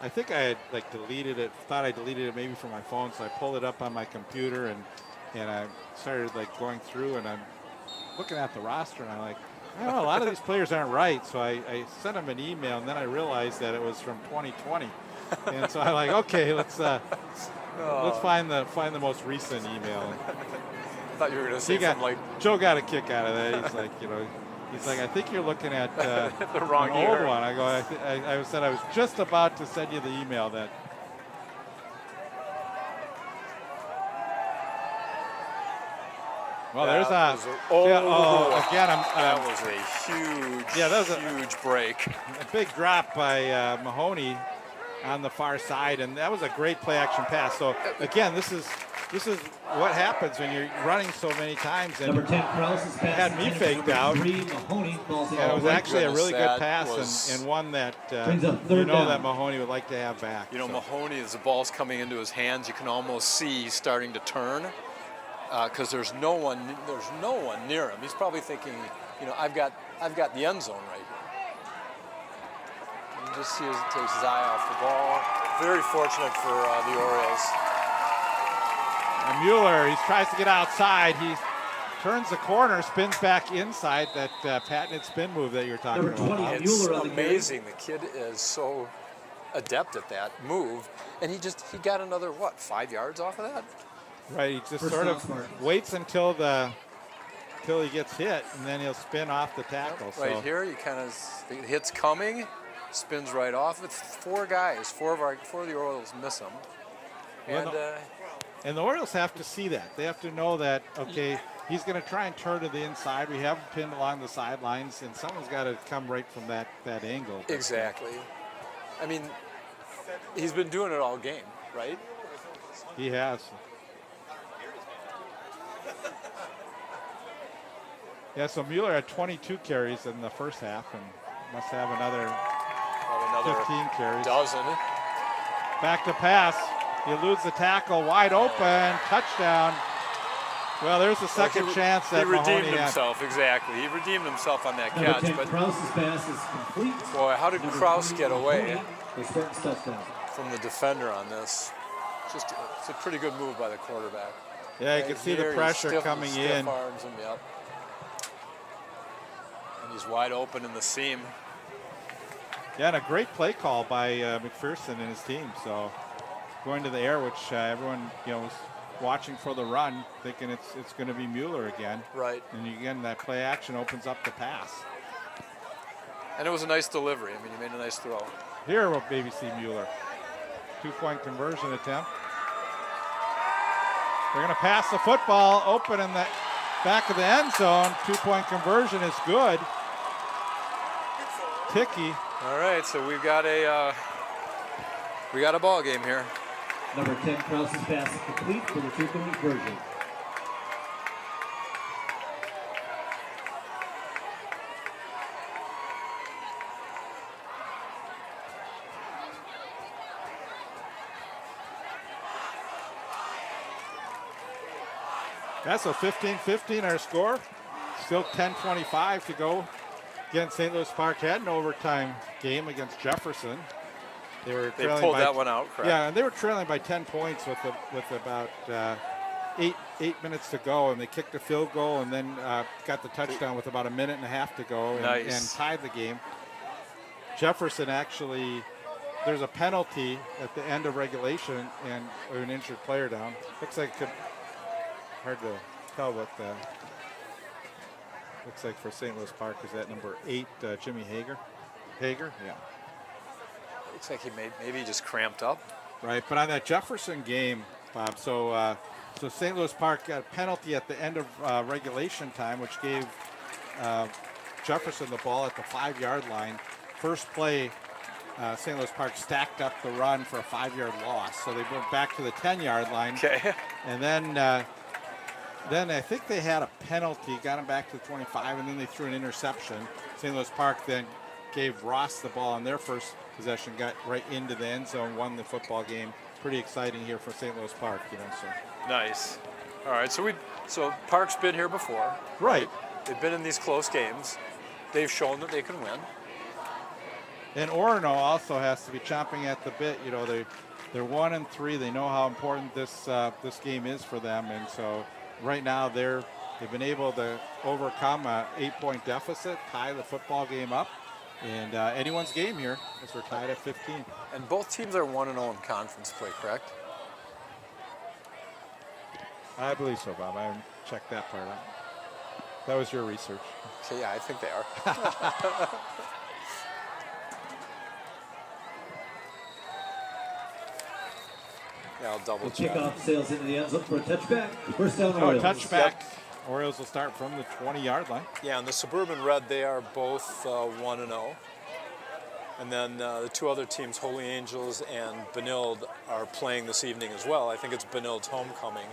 I think I had like deleted it. Thought I deleted it maybe from my phone, so I pulled it up on my computer and I started like going through and I'm looking at the roster and I'm like, I don't know, a lot of these players aren't right. So I sent him an email and then I realized that it was from 2020, and so I'm like, okay, let's find the most recent email. I thought you were going to say something like Joe got a kick out of that. He's like, you know, he's like, I think you're looking at the wrong an year. old one. I go, I said I was just about to send you the email that. Well, there's That a. was Again, that was a huge, that was huge break. a big drop by Mahoney on the far side, and that was a great play action pass. So again, this is this is what happens when you're running so many times. And Number 10, Krause is passing. had me faked out. 3, Mahoney calls it and it all was right. actually a really good That pass was- and one that Brings up you third know down. that Mahoney would like to have back. You know, so. Mahoney, as the ball's coming into his hands, you can almost see he's starting to turn because there's no one near him. He's probably thinking, you know, I've got the end zone right here. You just see as he takes his eye off the ball. Very fortunate for the Orioles. And Mueller, he tries to get outside. He turns the corner, spins back inside that patented spin move that you're talking Number about. 20, It's Mueller on the carry. amazing. The kid is so adept at that move, and he got another 5 yards off of that. Right, he just First sort down, of Spartans. waits until he gets hit, and then he'll spin off the tackle. Right So here, you kind of the hit's coming, spins right off. It's four guys, four of the Orioles miss him, Well, and and the Orioles have to see that. They have to know that, okay, he's going to try and turn to the inside. We have him pinned along the sidelines, and someone's got to come right from that angle. exactly. I mean, he's been doing it all game, right? He has. Yeah, so Mueller had 22 carries in the first half and must have another Another 15 carries. dozen. Back to pass. He eludes the tackle, wide open, touchdown. Well, there's a second chance that he redeemed Mahoney had. himself. Exactly, he redeemed himself on that Number catch. 10, But Krause's pass is complete. boy, how did Number Krause 3, get away Mahoney, the Spartans touchdown. from the defender on this? It's a pretty good move by the quarterback. Yeah, you can Right see the here, he pressure coming stiff in. arms him, yep. And he's wide open in the seam. Yeah, and a great play call by McPherson and his team. So going to the air, which everyone was watching for the run, thinking it's going to be Mueller again. Right. And again, that play action opens up the pass. And it was a nice delivery. I mean, he made a nice throw. Here we'll maybe see Mueller. 2-point conversion attempt. They're going to pass the football open in the back of the end zone. 2-point conversion is good. Ticky. All right, so we got a ball game here. Number 10, Krause's pass is complete for the 2-point conversion. That's a 15-15 our score. Still 10:25 to go against St. Louis Park. Had an overtime game against Jefferson. They pulled that one out, correct? Yeah, and they were trailing by 10 points with about eight minutes to go, and they kicked a field goal and then got the touchdown with about a minute and a half to go and tied the game. Jefferson actually, there's a penalty at the end of regulation and an injured player down. Looks like hard to tell what looks like for St. Louis Park is that number 8, Jimmy Hager. Hager, yeah. Looks like maybe he just cramped up. Right, but on that Jefferson game, Bob, so St. Louis Park got a penalty at the end of regulation time, which gave Jefferson the ball at the 5-yard line. First play, St. Louis Park stacked up the run for a 5-yard loss. So they went back to the 10-yard line. Okay. And then I think they had a penalty, got him back to the 25, and then they threw an interception. St. Louis Park then gave Ross the ball on their first possession, got right into the end zone, won the football game. Pretty exciting here for St. Louis Park, So. Nice. All right, so Park's been here before. Right. They've been in these close games. They've shown that they can win. And Orono also has to be chomping at the bit. They're 1-3. They know how important this game is for them, and so right now they've been able to overcome a 8-point deficit, tie the football game up, and anyone's game here as we're tied at 15. And both teams are 1-0 in conference play, correct? I believe so, Bob. I haven't checked that part out. That was your research. Okay, yeah, I think they are. Yeah, I'll double The check. kickoff sails into the end zone for a touchback. First down, Oh, Orioles. touchback. Orioles will start from the 20-yard line. Yeah, and the Suburban Red, they are both 1-0. And then the two other teams, Holy Angels and Benilde, are playing this evening as well. I think it's Benilde's homecoming.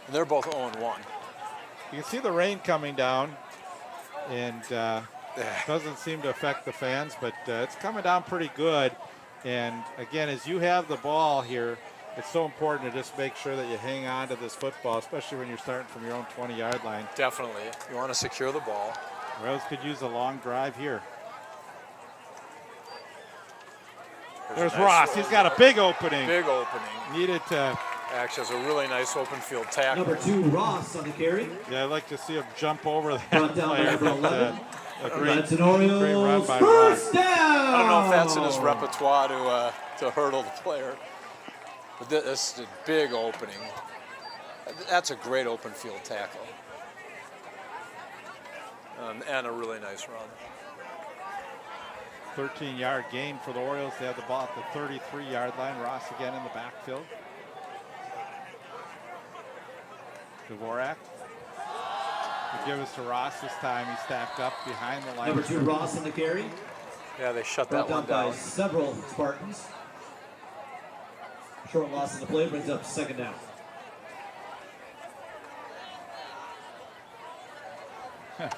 And they're both 0-1. You can see the rain coming down, and doesn't seem to affect the fans, but it's coming down pretty good. And again, as you have the ball here, it's so important to just make sure that you hang on to this football, especially when you're starting from your own 20-yard line. Definitely. You want to secure the ball. Royals could use a long drive here. There's nice Ross. He's got a big opening. Big opening. Needed to. Actually, has a really nice open field tackle. Number 2, Ross on the carry. Yeah, I'd like to see him jump over that Brought down by player. number 11. A great That's an run Orioles by first Ross. down. I don't know if that's in his repertoire to hurdle the player. But this is a big opening. That's a great open field tackle. And a really nice run. 13-yard gain for the Orioles. They have the ball at the 33-yard line. Ross again in the backfield. Dvorak. The give us to Ross this time. He stacked up behind the line. Number 2, Ross on the carry. Yeah, they shut Brought that one down by down. several Spartans. Short loss in the play brings up second down.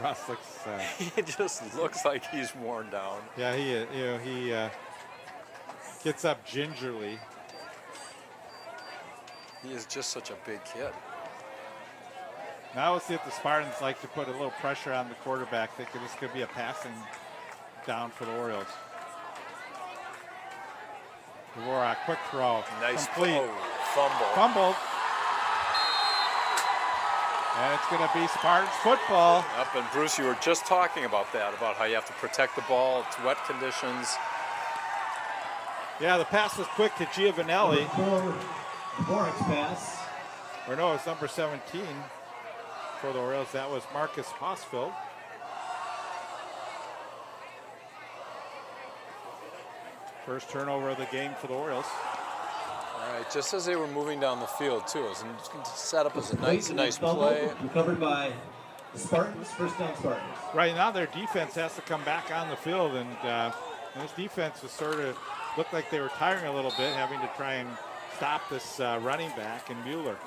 Ross looks. He just looks like he's worn down. Yeah, he gets up gingerly. He is just such a big kid. Now we'll see if the Spartans like to put a little pressure on the quarterback. Thinking this could be a passing down for the Orioles. Dvorak, quick throw. Nice Complete. fumble. Fumbled. And it's going to be Spartans football. Up, and Bruce, you were just talking about that, about how you have to protect the ball. It's wet conditions. Yeah, the pass was quick to Giovanelli. Number 4, Dvorak's pass. Or no, it's number 17 for the Orioles. That was Marcus Hosfield. First turnover of the game for the Orioles. All right, just as they were moving down the field, too. It was set up as a nice play. Recovered by the Spartans. First down, Spartans. Right now, their defense has to come back on the field, and this defense was sort of looked like they were tiring a little bit, having to try and stop this running back in Mueller.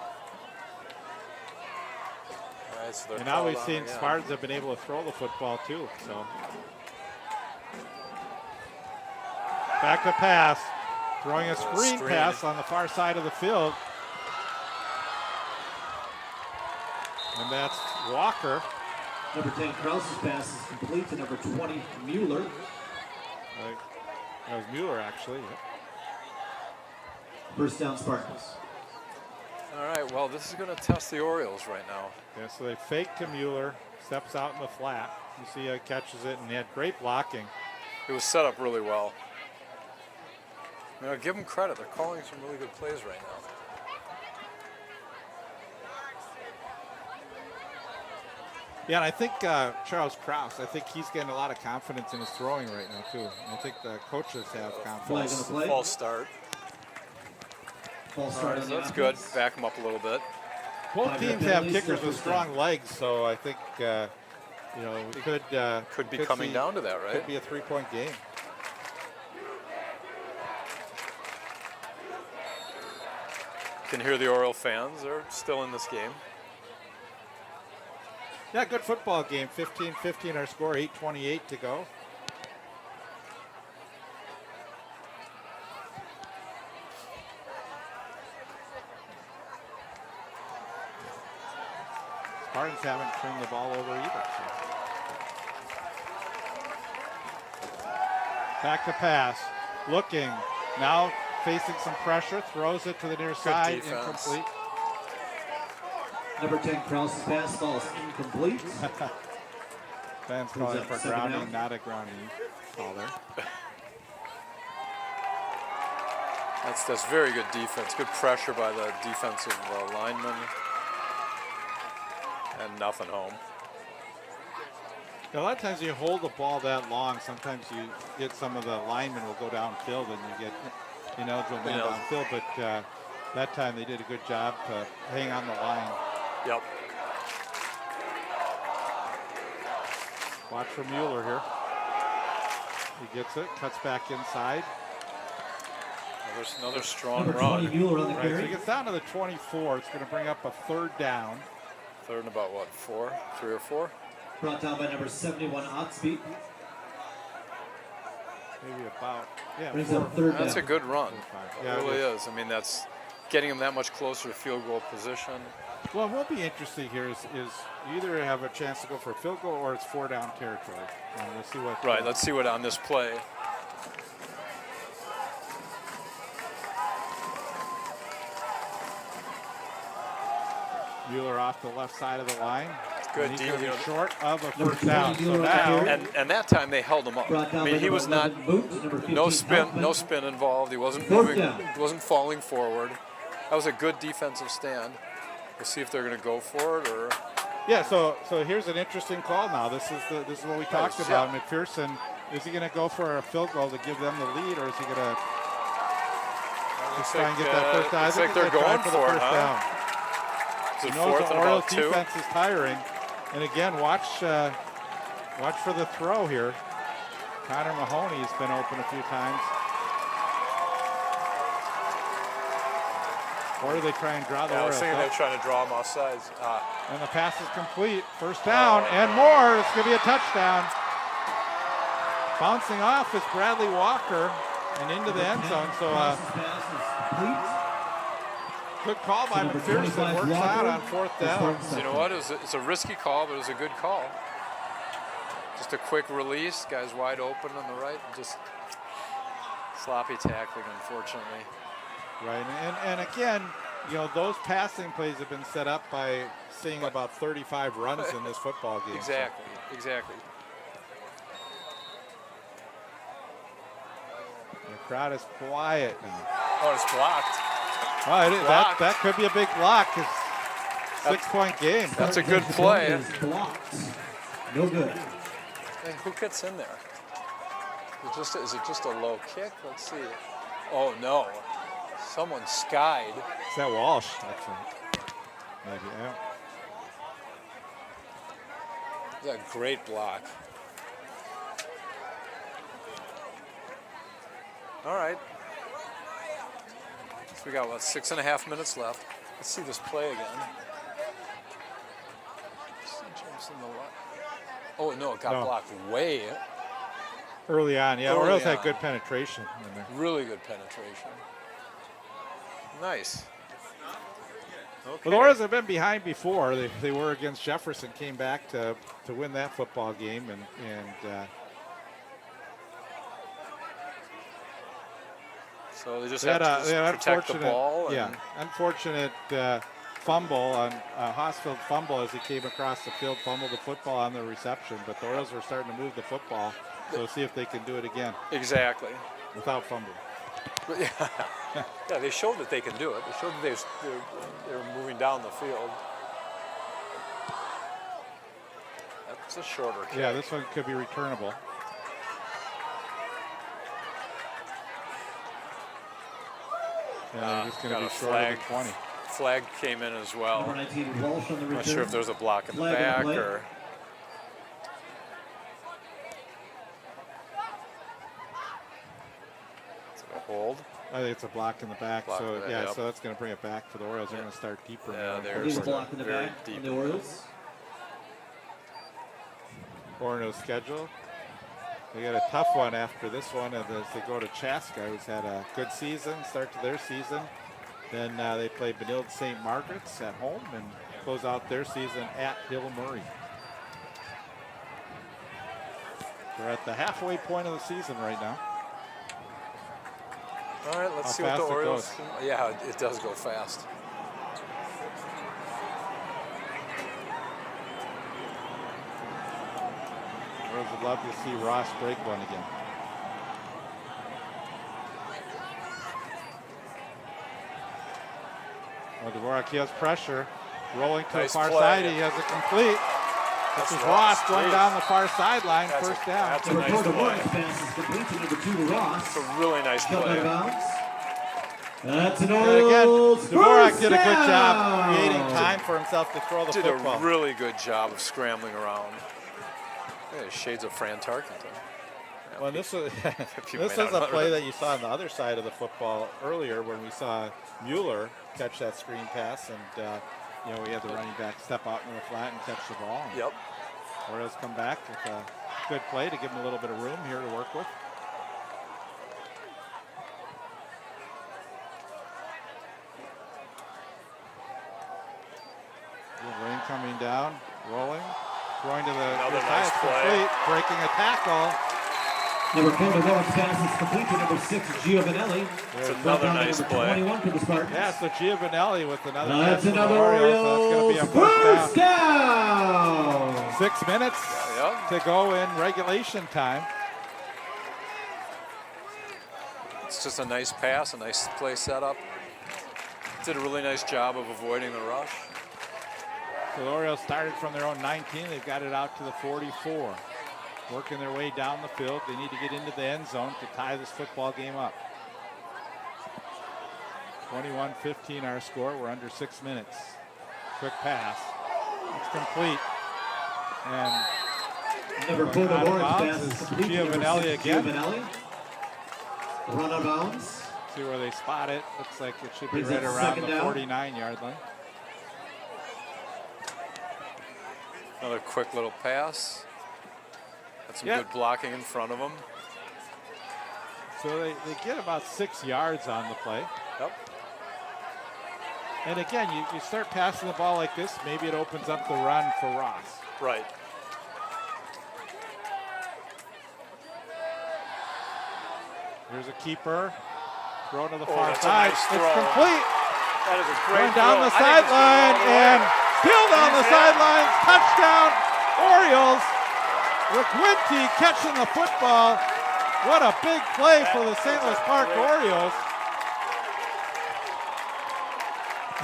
All right, so they're And now we've called seen on again. Spartans have been able to throw the football too. So back to pass, throwing a screen pass on the far side of the field, and that's Walker. Number 10, Krause's pass is complete to number 20, Mueller. That was Mueller actually. Yep. First down, Spartans. All right, well, this is going to test the Orioles right now. Yeah, so they fake to Mueller, steps out in the flat. You see how he catches it, and he had great blocking. It was set up really well. You know, give them credit. They're calling some really good plays right now. Yeah, and I think Charles Krause, I think he's getting a lot of confidence in his throwing right now, too. I think the coaches have Flag confidence. on the play. False start. False All start right, on so the that's good. offense. Back them up a little bit. Both Five teams red have penalties, kickers still with first down. strong legs, so I think, we Could be coming see- down to that, right? Could be a three-point game. You can hear the Oriole fans. They're still in this game. Yeah, good football game. 15-15 our score, 8:28 to go. Spartans haven't turned the ball over either. So. Back to pass. Looking. Now facing some pressure. Throws it to the near side. defense. Incomplete. Number 10, Krause's pass falls incomplete. Fans Who's calling up, for second grounding, down? not a grounding call there. That's very good defense. Good pressure by the defensive lineman. And nothing home. A lot of times you hold the ball that long, sometimes you get some of the linemen will go downfield and you get ineligible man downfield, but that time they did a good job to hang on the line. Yep. Watch for Mueller here. He gets it, cuts back inside. There's another strong Number run. 20, Mueller on the Right, so carry. he gets down to the 24. It's going to bring up a 3rd down. Third and about what, 4? 3 or 4? Brought down by number 71, Otspeed. Maybe about, yeah, Brings 4. up 3rd That's a down. good run. Yeah, It really it is. I mean, that's getting him that much closer to field goal position. Well, what will be interesting here is you either have a chance to go for a field goal or it's 4 down territory. And we'll see what. Right, let's see what on this play. Mueller off the left side of the line. Good And he's deal, gonna be you know, short of a Number 1st down. 20 So Mueller on the now, carry. And that time they held him up. Brought down I mean, by he number was not 11, Boot, number 15, no Hoffman. spin involved. He wasn't 4th moving, down. wasn't falling forward. That was a good defensive stand. We'll see if they're going to go for it or. yeah. So here's an interesting call. Now this is what we talked Yeah. about. McPherson, is he going to go for a field goal to give them the lead, or is he going to just try and get that 1st down? I Looks think like they're he's gonna try going the for it, 1st huh? down. Is He it knows 4th the and Orioles about 2? defense is tiring. And again, watch for the throw here. Connor Mahoney has been open a few times. Or do they try and draw the Yeah, I was Orioles thinking up? they're trying to draw him off sides. And the pass is complete. 1st down and more. It's going to be a touchdown. Bouncing off is Bradley Walker and into the end zone. So Pass is complete. good call by Number McPherson. 25 Works Walker. out on 4th down. You know what? It's a risky call, but it was a good call. Just a quick release. Guy's wide open on the right. Just sloppy tackling, unfortunately. Right, and again, you know, those passing plays have been set up by seeing about 35 runs in this football game. Exactly, exactly. The crowd is quiet now. Oh, it's blocked. Oh, Blocked. that could be a big block. It's 6-point game. That's a good play. Is blocked. No good. Hey, who gets in there? Is it just a low kick? Let's see. Oh, no. Someone skied. Is that Walsh? Actually, maybe. Yeah. That's a great block. All right. So we got, what, 6.5 minutes left. Let's see this play again. Jumps in the left. Oh, no, it got No. blocked way. Early on, yeah. Early Orioles had on. good penetration in there. Really good penetration. Nice. Okay. Well, the Orioles have been behind before. They were against Jefferson, came back to win that football game, and So they just they have had to just protect the ball. And unfortunate fumble on Hosfeld fumble as he came across the field, fumbled the football on the reception. But the Orioles were starting to move the football, so see if they can do it again Exactly. without fumbling. But yeah, they showed that they can do it. They showed that they're moving down the field. That's a shorter kick. Yeah, this one could be returnable. And they're just going to got be a short of flag. the 20. Flag came in as well. Number 19, Walsh on the return. Not sure if there's a block in the Flag on back play. or. Is it a hold? I think it's a block in the back. Block So in the- yeah, yep. so that's going to bring it back for the Orioles. They're going to start deeper. Yeah, now. they're Leave a block in the very back deep. on the Orioles. Orono schedule. They got a tough one after this one as they go to Chaska, who's had a good season, start to their season. Then they play Benilde St. Margaret's at home and close out their season at Hill Murray. They're at the halfway point of the season right now. All right, let's How see what the fast it Orioles. goes. Yeah, it does go fast. Orioles would love to see Ross break one again. Well, Dvorak, he has pressure. Rolling to Nice the far play. side. He has it complete. This That's is Ross going Geez. down the far sideline. That's First a- down. that's a Number nice 41 play. pass is complete to number 2 to Ross. It's a really nice Jumped out of play. bounds. That's an And again, Orioles Dvorak first did a good job down. creating time for himself to throw the Did football. a really good job of scrambling around. Yeah, shades of Fran Tarkenton. Well, this is People this may is not a know. play that you saw on the other side of the football earlier when we saw Mueller catch that screen pass, and we had the running back step out into the flat and catch the ball. And Yep. Orioles come back with a good play to give them a little bit of room here to work with. Good rain coming down, rolling, throwing to the Another side, nice it's play. complete, breaking a tackle. Number 4 to Lawrence pass is complete to number 6, Giovanelli. It's another Down to nice number play. 21 for the Spartans. Yeah, so Giovanelli with another That's catch for the another Orioles. So that's going to be a Orioles first down. down. 6 minutes Yeah. to go in regulation time. It's just a nice pass, a nice play setup. Did a really nice job of avoiding the rush. So the Orioles started from their own 19. They've got it out to the 44. Working their way down the field. They need to get into the end zone to tie this football game up. 21-15 our score. We're under 6 minutes. Quick pass. It's complete. And Number 4 to out of Lawrence bounds pass is is complete to number Giovanelli 6, again. Giovanelli. Run out of bounds. See where they spot it. Looks like it should be Brings right up around second the down. 49-yard line. Another quick little pass. Got some Yeah. good blocking in front of them. So they get about 6 yards on the play. Yep. And again, you start passing the ball like this, maybe it opens up the run for Ross. Right. Here's a keeper. Throw to the Oh, far that's a side. nice It's throw. complete. That is a great Going down throw. the I think it's gonna sideline go all the and way. still down the He's in. sidelines. Touchdown, Orioles. McGuinty catching the football. What a big play for the St. Louis Park Orioles.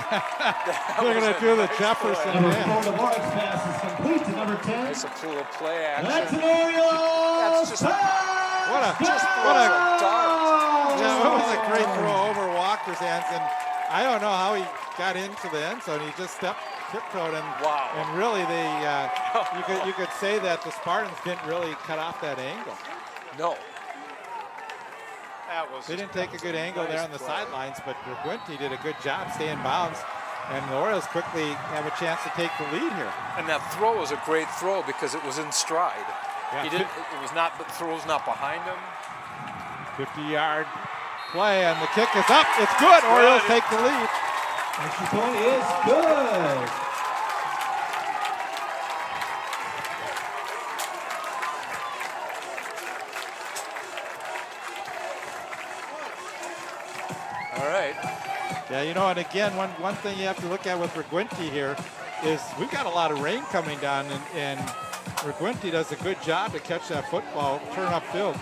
They're going to do the Jefferson Number dance. 4 to Lawrence pass is complete to number 10. Nice little play action. That's an Orioles That's just- What a dart. Yeah, it was a great throw over Walker's hands, and I don't know how he got into the end zone. He just tiptoed, and Wow. and really you could say that the Spartans didn't really cut off that angle. No. That was They didn't take a good angle there on the play. sidelines, but McGuinty did a good job staying bounds, and the Orioles quickly have a chance to take the lead here. And that throw was a great throw because it was in stride. Yeah, He didn't. It was not. The throw was not behind him. 50-yard play, and the kick is up. It's good. Orioles take the lead. Extra point is good. All right. Yeah, and again, one thing you have to look at with McGuinty here is we've got a lot of rain coming down, and McGuinty does a good job to catch that football, turn upfield.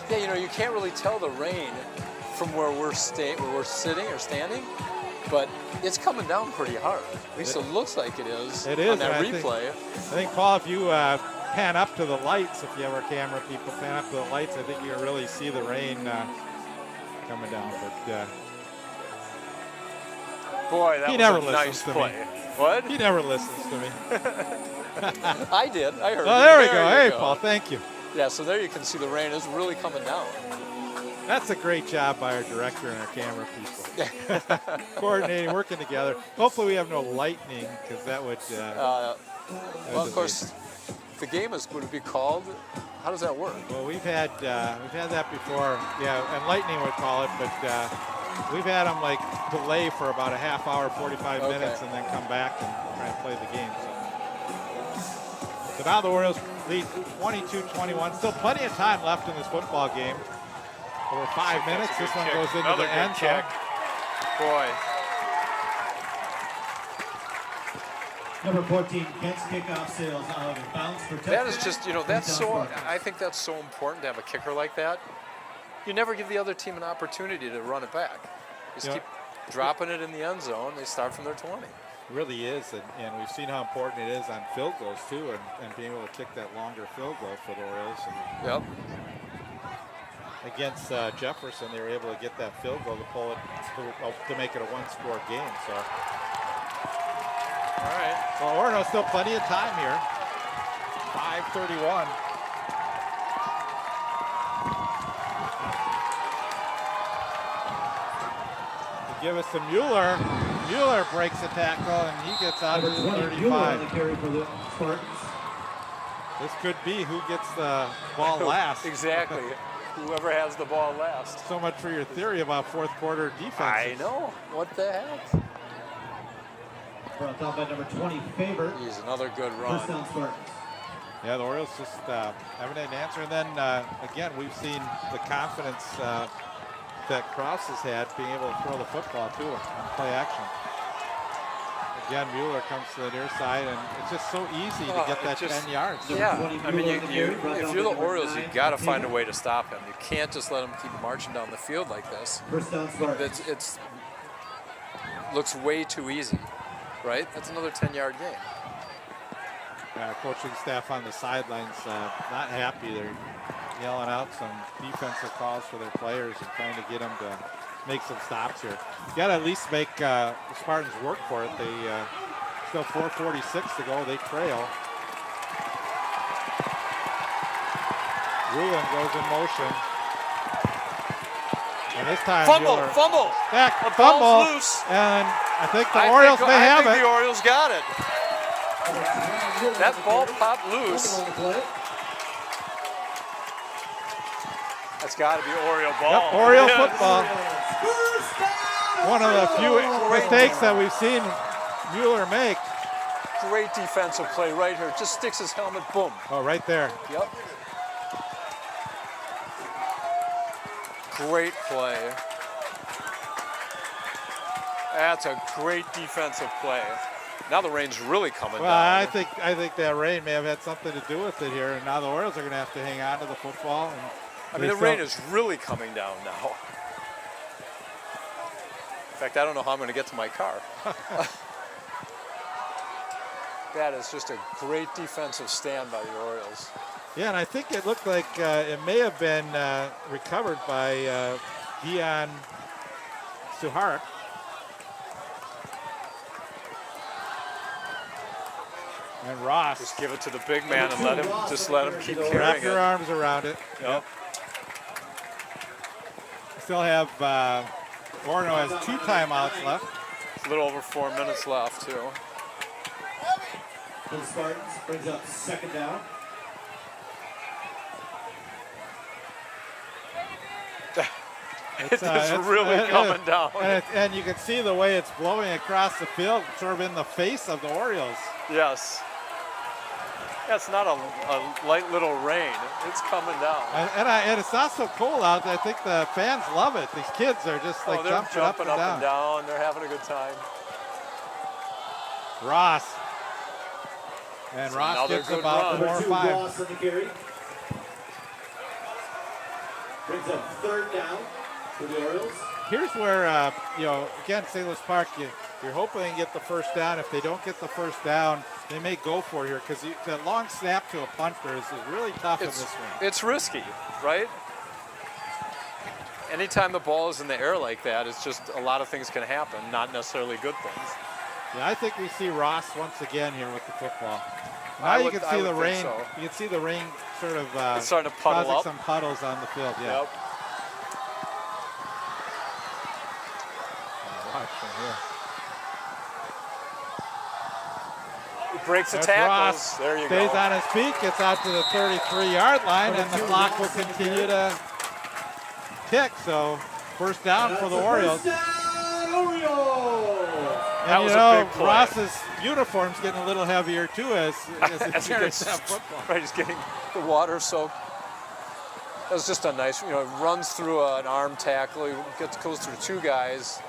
Yeah, you can't really tell the rain from where we're sitting or standing, but it's coming down pretty hard. At least it looks like it is. It is, on that and replay. I think, Paul, if you pan up to the lights, if you have our camera people pan up to the lights, I think you can really see the rain coming down. But Boy, that he was never a nice listens to me. play. What? he never listens to me. I did. I heard. Oh, you. there we go. you Hey, go. Paul, thank you. Yeah, so there you can see the rain is really coming down. That's a great job by our director and our camera people. Coordinating, working together. Hopefully we have no lightning, because that would... Well, of course, the game is going to be called. How does that work? Well, we've had that before. Yeah, and lightning would call it, but we've had them like delay for about a half hour, 45 Okay. minutes, and then come back and try and play the game. So now the Orioles lead 22-21. Still plenty of time left in this football game. Over 5 minutes. This one goes into Another the end good zone. kick. Boy, Number 14, Kent's kickoff sails out of bounds for touchdown. that is just, that's so. Touchdown Spartans. I think that's so important to have a kicker like that. You never give the other team an opportunity to run it back. Just Yeah. keep dropping it in the end zone. They start from their 20. It really is, and we've seen how important it is on field goals too, and being able to kick that longer field goal for the Orioles. And Yep. against Jefferson, they were able to get that field goal to pull it to make it a one-score game. So, All right. well, Orono still plenty of time here. 5:31. give us to Mueller. Mueller breaks a tackle, and he gets out to Number the 20, Mueller on the 35. carry for the Spartans. This could be who gets the ball last. Exactly. Whoever has the ball last. So much for your theory about fourth quarter defense. I know. What the heck? Brought down by number 20, Favorite. He's another good First run. down Spartans. Yeah, the Orioles just haven't had an answer. And then, again, we've seen the confidence that Cross has had being able to throw the football to him on play action. Again, Mueller comes to the near side, and it's just so easy to get that 10 yards. Yeah, I mean, if you're the Orioles, you got to find a way to stop him. You can't just let him keep marching down the field like this. First down Spartans. It's looks way too easy, right? That's another 10-yard game. Coaching staff on the sidelines not happy. They're yelling out some defensive calls for their players and trying to get them to make some stops here. You got to at least make the Spartans work for it. They still 4:46 to go. They trail. Rulin goes in motion. And this time, Mueller, Fumble! back, The fumble, ball's loose. and I think the Orioles may have I think it. the Orioles got it. That ball popped loose. That's got to be Oriole ball. Yep, Oriole Yes. football. One of the few mistakes that we've seen Mueller make. Great defensive play right here. Just sticks his helmet, boom. Oh, right there. Yep. Great play. That's a great defensive play. Now the rain's really coming Well, down. I think that rain may have had something to do with it here, and now the Orioles are going to have to hang on to the football. And I mean, the rain is really coming down now. In fact, I don't know how I'm going to get to my car. That is just a great defensive stand by the Orioles. Yeah, and I think it looked like it may have been recovered by Dion Suhart. And Ross. Just give it to the big man and let him keep Wrap carrying your it. arms around it. Yep. Still have Orono has 2 timeouts left. A little over 4 minutes left too. The Spartans brings up second down. It's really coming down. And you can see the way it's blowing across the field, sort of in the face of the Orioles. Yes. That's not a light little rain. It's coming down. And it's not so cold out. I think the fans love it. These kids are just like they're jumping up and down. They're having a good time. Ross. And Ross another gets good about run. 4 or Number 2, 5. Ross on the carry. Brings up third down for the Orioles. Here's where, again, St. Louis Park, you're hoping they can get the first down. If they don't get the first down, they may go for it here because that long snap to a punter is really tough in this one. It's risky, right? Anytime the ball is in the air like that, it's just a lot of things can happen, not necessarily good things. Yeah, I think we see Ross once again here with the football. Now I you would- can I see would the think rain. so. You can see the rain sort of It's starting to puddle causing up. some puddles on the field. Yeah. Yep. Watch from here. He breaks the There's tackles. Ross. There you Stays go. on his feet, gets out to the 33-yard line, and the clock will continue to tick. So first down for the Orioles. First down, Orioles! And That was a big play. Ross's uniform's getting a little heavier too as As he he gets gets that football. right, he's getting the water soaked. That was just a nice, runs through an arm tackle. He goes through 2 guys,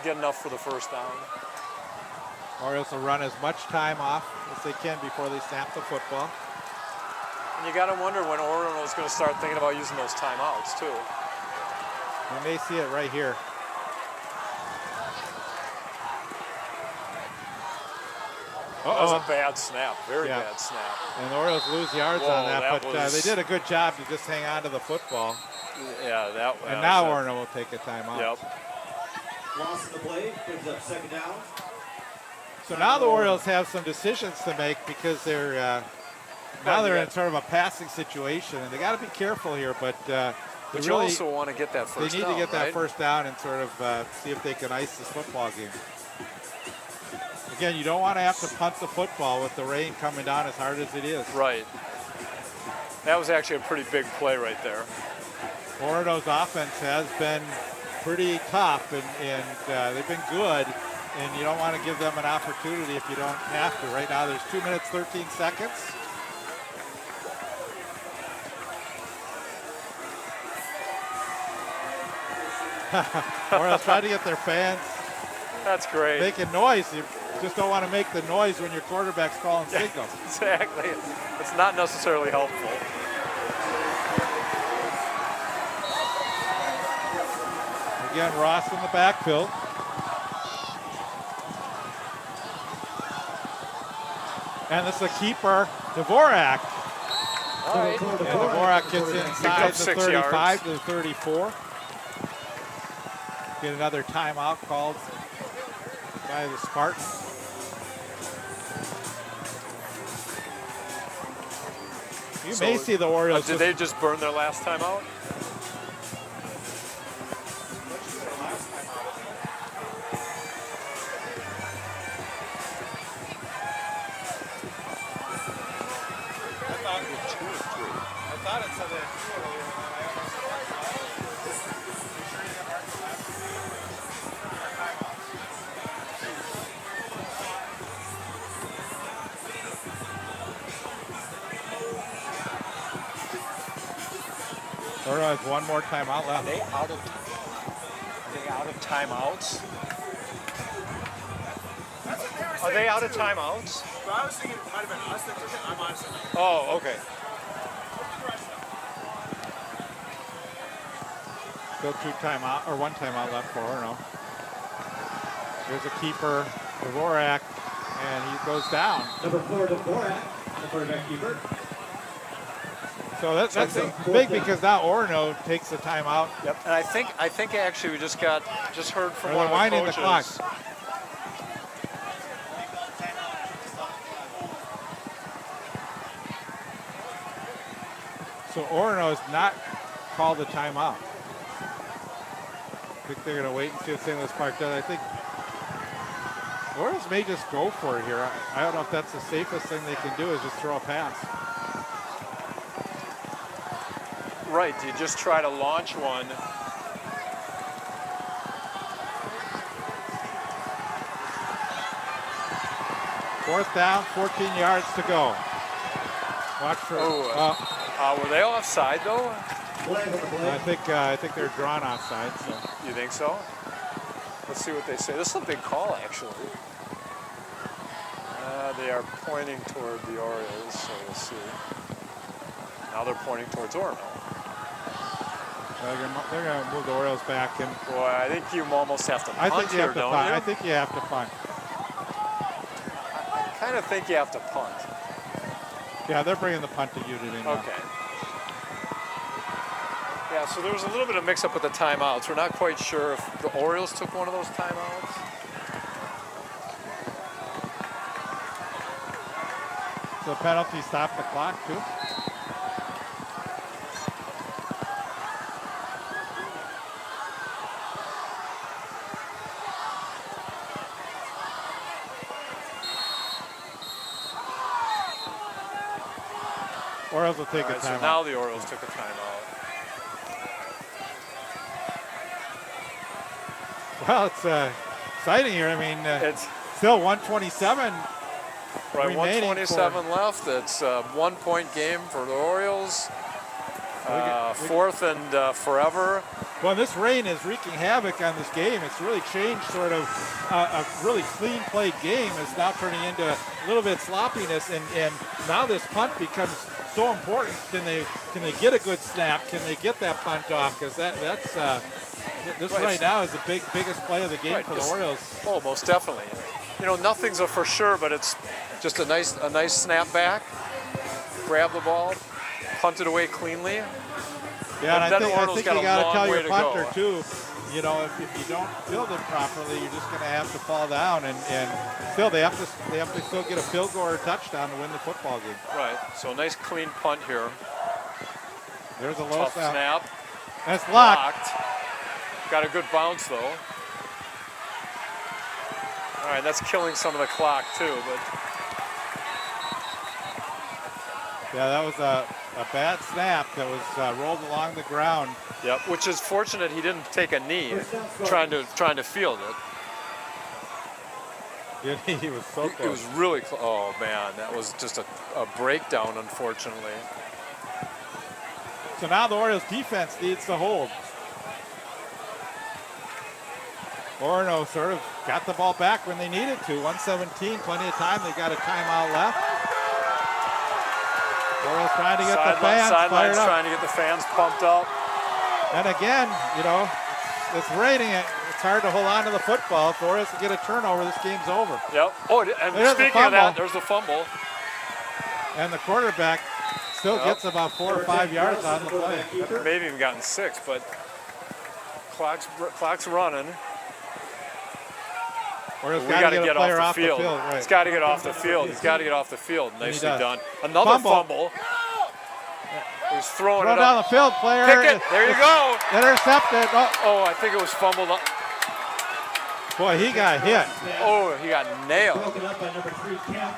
get enough for the first down. Orioles will run as much time off as they can before they snap the football. And you got to wonder when Orono is going to start thinking about using those timeouts too. We may see it right here. That was a bad snap, very Yeah. bad snap. And the Orioles lose yards Whoa, on that, that but was- they did a good job to just hang on to the football. Yeah, that. And now Orono will take a timeout. Yep. Loss in the play, brings up second down. So now the Orioles have some decisions to make because they're now they're in sort of a passing situation, and they got to be careful here. But But They you really- also want to get that first They need down, to get that right? first down and sort of see if they can ice this football game. Again, you don't want to have to punt the football with the rain coming down as hard as it is. Right. That was actually a pretty big play right there. Orono's offense has been pretty tough, and they've been good, and you don't want to give them an opportunity if you don't have to. Right now, there's 2 minutes, 13 seconds. Orono's trying to get their fans That's great. making noise. You just don't want to make the noise when your quarterback's calling signals. Exactly. It's not necessarily helpful. Again, Ross in the backfield. And this is a keeper, Dvorak. All right. And Dvorak gets inside up the 6 35 yards. to the 34. Get another timeout called by the Spartans. You may see the Orioles. Did they just burn their last time out? I thought it said they had two earlier, and then Orono has one more timeout left. Are they out of timeouts? Are they out of timeouts? But I was thinking it might have been us that took it. I'm honestly not. Oh, okay. Still one timeout left for Orono. Here's a keeper, Dvorak, and he goes down. Number 4, Dvorak, the quarterback keeper. So that's big because now Orono takes the timeout. Yep. And I think actually we just heard from Or one they're of the winding the clock. coaches. So Orono has not called the timeout. I think they're going to wait and see what St. Louis Park does. I think Orioles may just go for it here. I don't know if that's the safest thing they can do is just throw a pass. Right. You just try to launch one. Fourth down, 14 yards to go. Watch for. Were they offside though? I think they're drawn offside. So You think so? Let's see what they say. This is a big call, actually. They are pointing toward the Orioles, so we'll see. Now they're pointing towards Orono. they're going to move the Orioles back, and Boy, I think you almost have to punt I think you here, have to don't punt. you? I think you have to punt. I kind of think you have to punt. Yeah, they're bringing the punting unit in now. Okay. Yeah, so there was a little bit of mix-up with the timeouts. We're not quite sure if the Orioles took one of those timeouts. So penalty stopped the clock too. Orioles will take All a right, so timeout. now the Orioles took a timeout. Well, it's exciting here. I mean, It's still 127. right, remaining 127 left. It's a 1 point game for the Orioles. Fourth and forever. Well, this rain is wreaking havoc on this game. It's really changed sort of a really clean played game is now turning into a little bit sloppiness, and now this punt becomes so important. Can they get a good snap? Can they get that punt off? Because that's right now is the biggest play of the game for the Orioles. Oh, most definitely. You know, nothing's a for sure, but it's just a nice snap back. Grab the ball, punt it away cleanly. Yeah, and then I Orono's think got you a got to long tell way your to punter go. too. You know, if you don't field it properly, you're just going to have to fall down, and still they have to still get a field goal or a touchdown to win the football game. Right. So nice clean punt here. There's a low Tough snap. That's blocked. Got a good bounce though. All right, that's killing some of the clock too, but Yeah, that was a bad snap that was rolled along the ground. yep. Which is fortunate he didn't take a knee trying to field it. He was so It close. was really close. Oh man, that was just a breakdown, unfortunately. So now the Orioles defense needs to hold. Orono sort of got the ball back when they needed to. 1:17, plenty of time. They got a timeout left. Orioles trying to get the fans fired Sidelines up. trying to get the fans pumped up. And again, you know, it's raining. It's hard to hold on to the football. If the Orioles can get a turnover, this game's over. Yep. Oh, and There's the speaking of that, fumble. there's the fumble. And the quarterback still gets about 4 or 5 yards on the play. Maybe even gotten 6, but clock's running. Orioles We got to get get a player off the field. Right. He's got to get off the field. He's got to get off the field. Nicely does. done. Another fumble. He's throwing Throw it down up. the field, player. Pick it. There you go. Intercepted. Oh, Oh, I think it was fumbled up. boy, he got hit. Oh, he got nailed. Broken up by number 3, Kemp.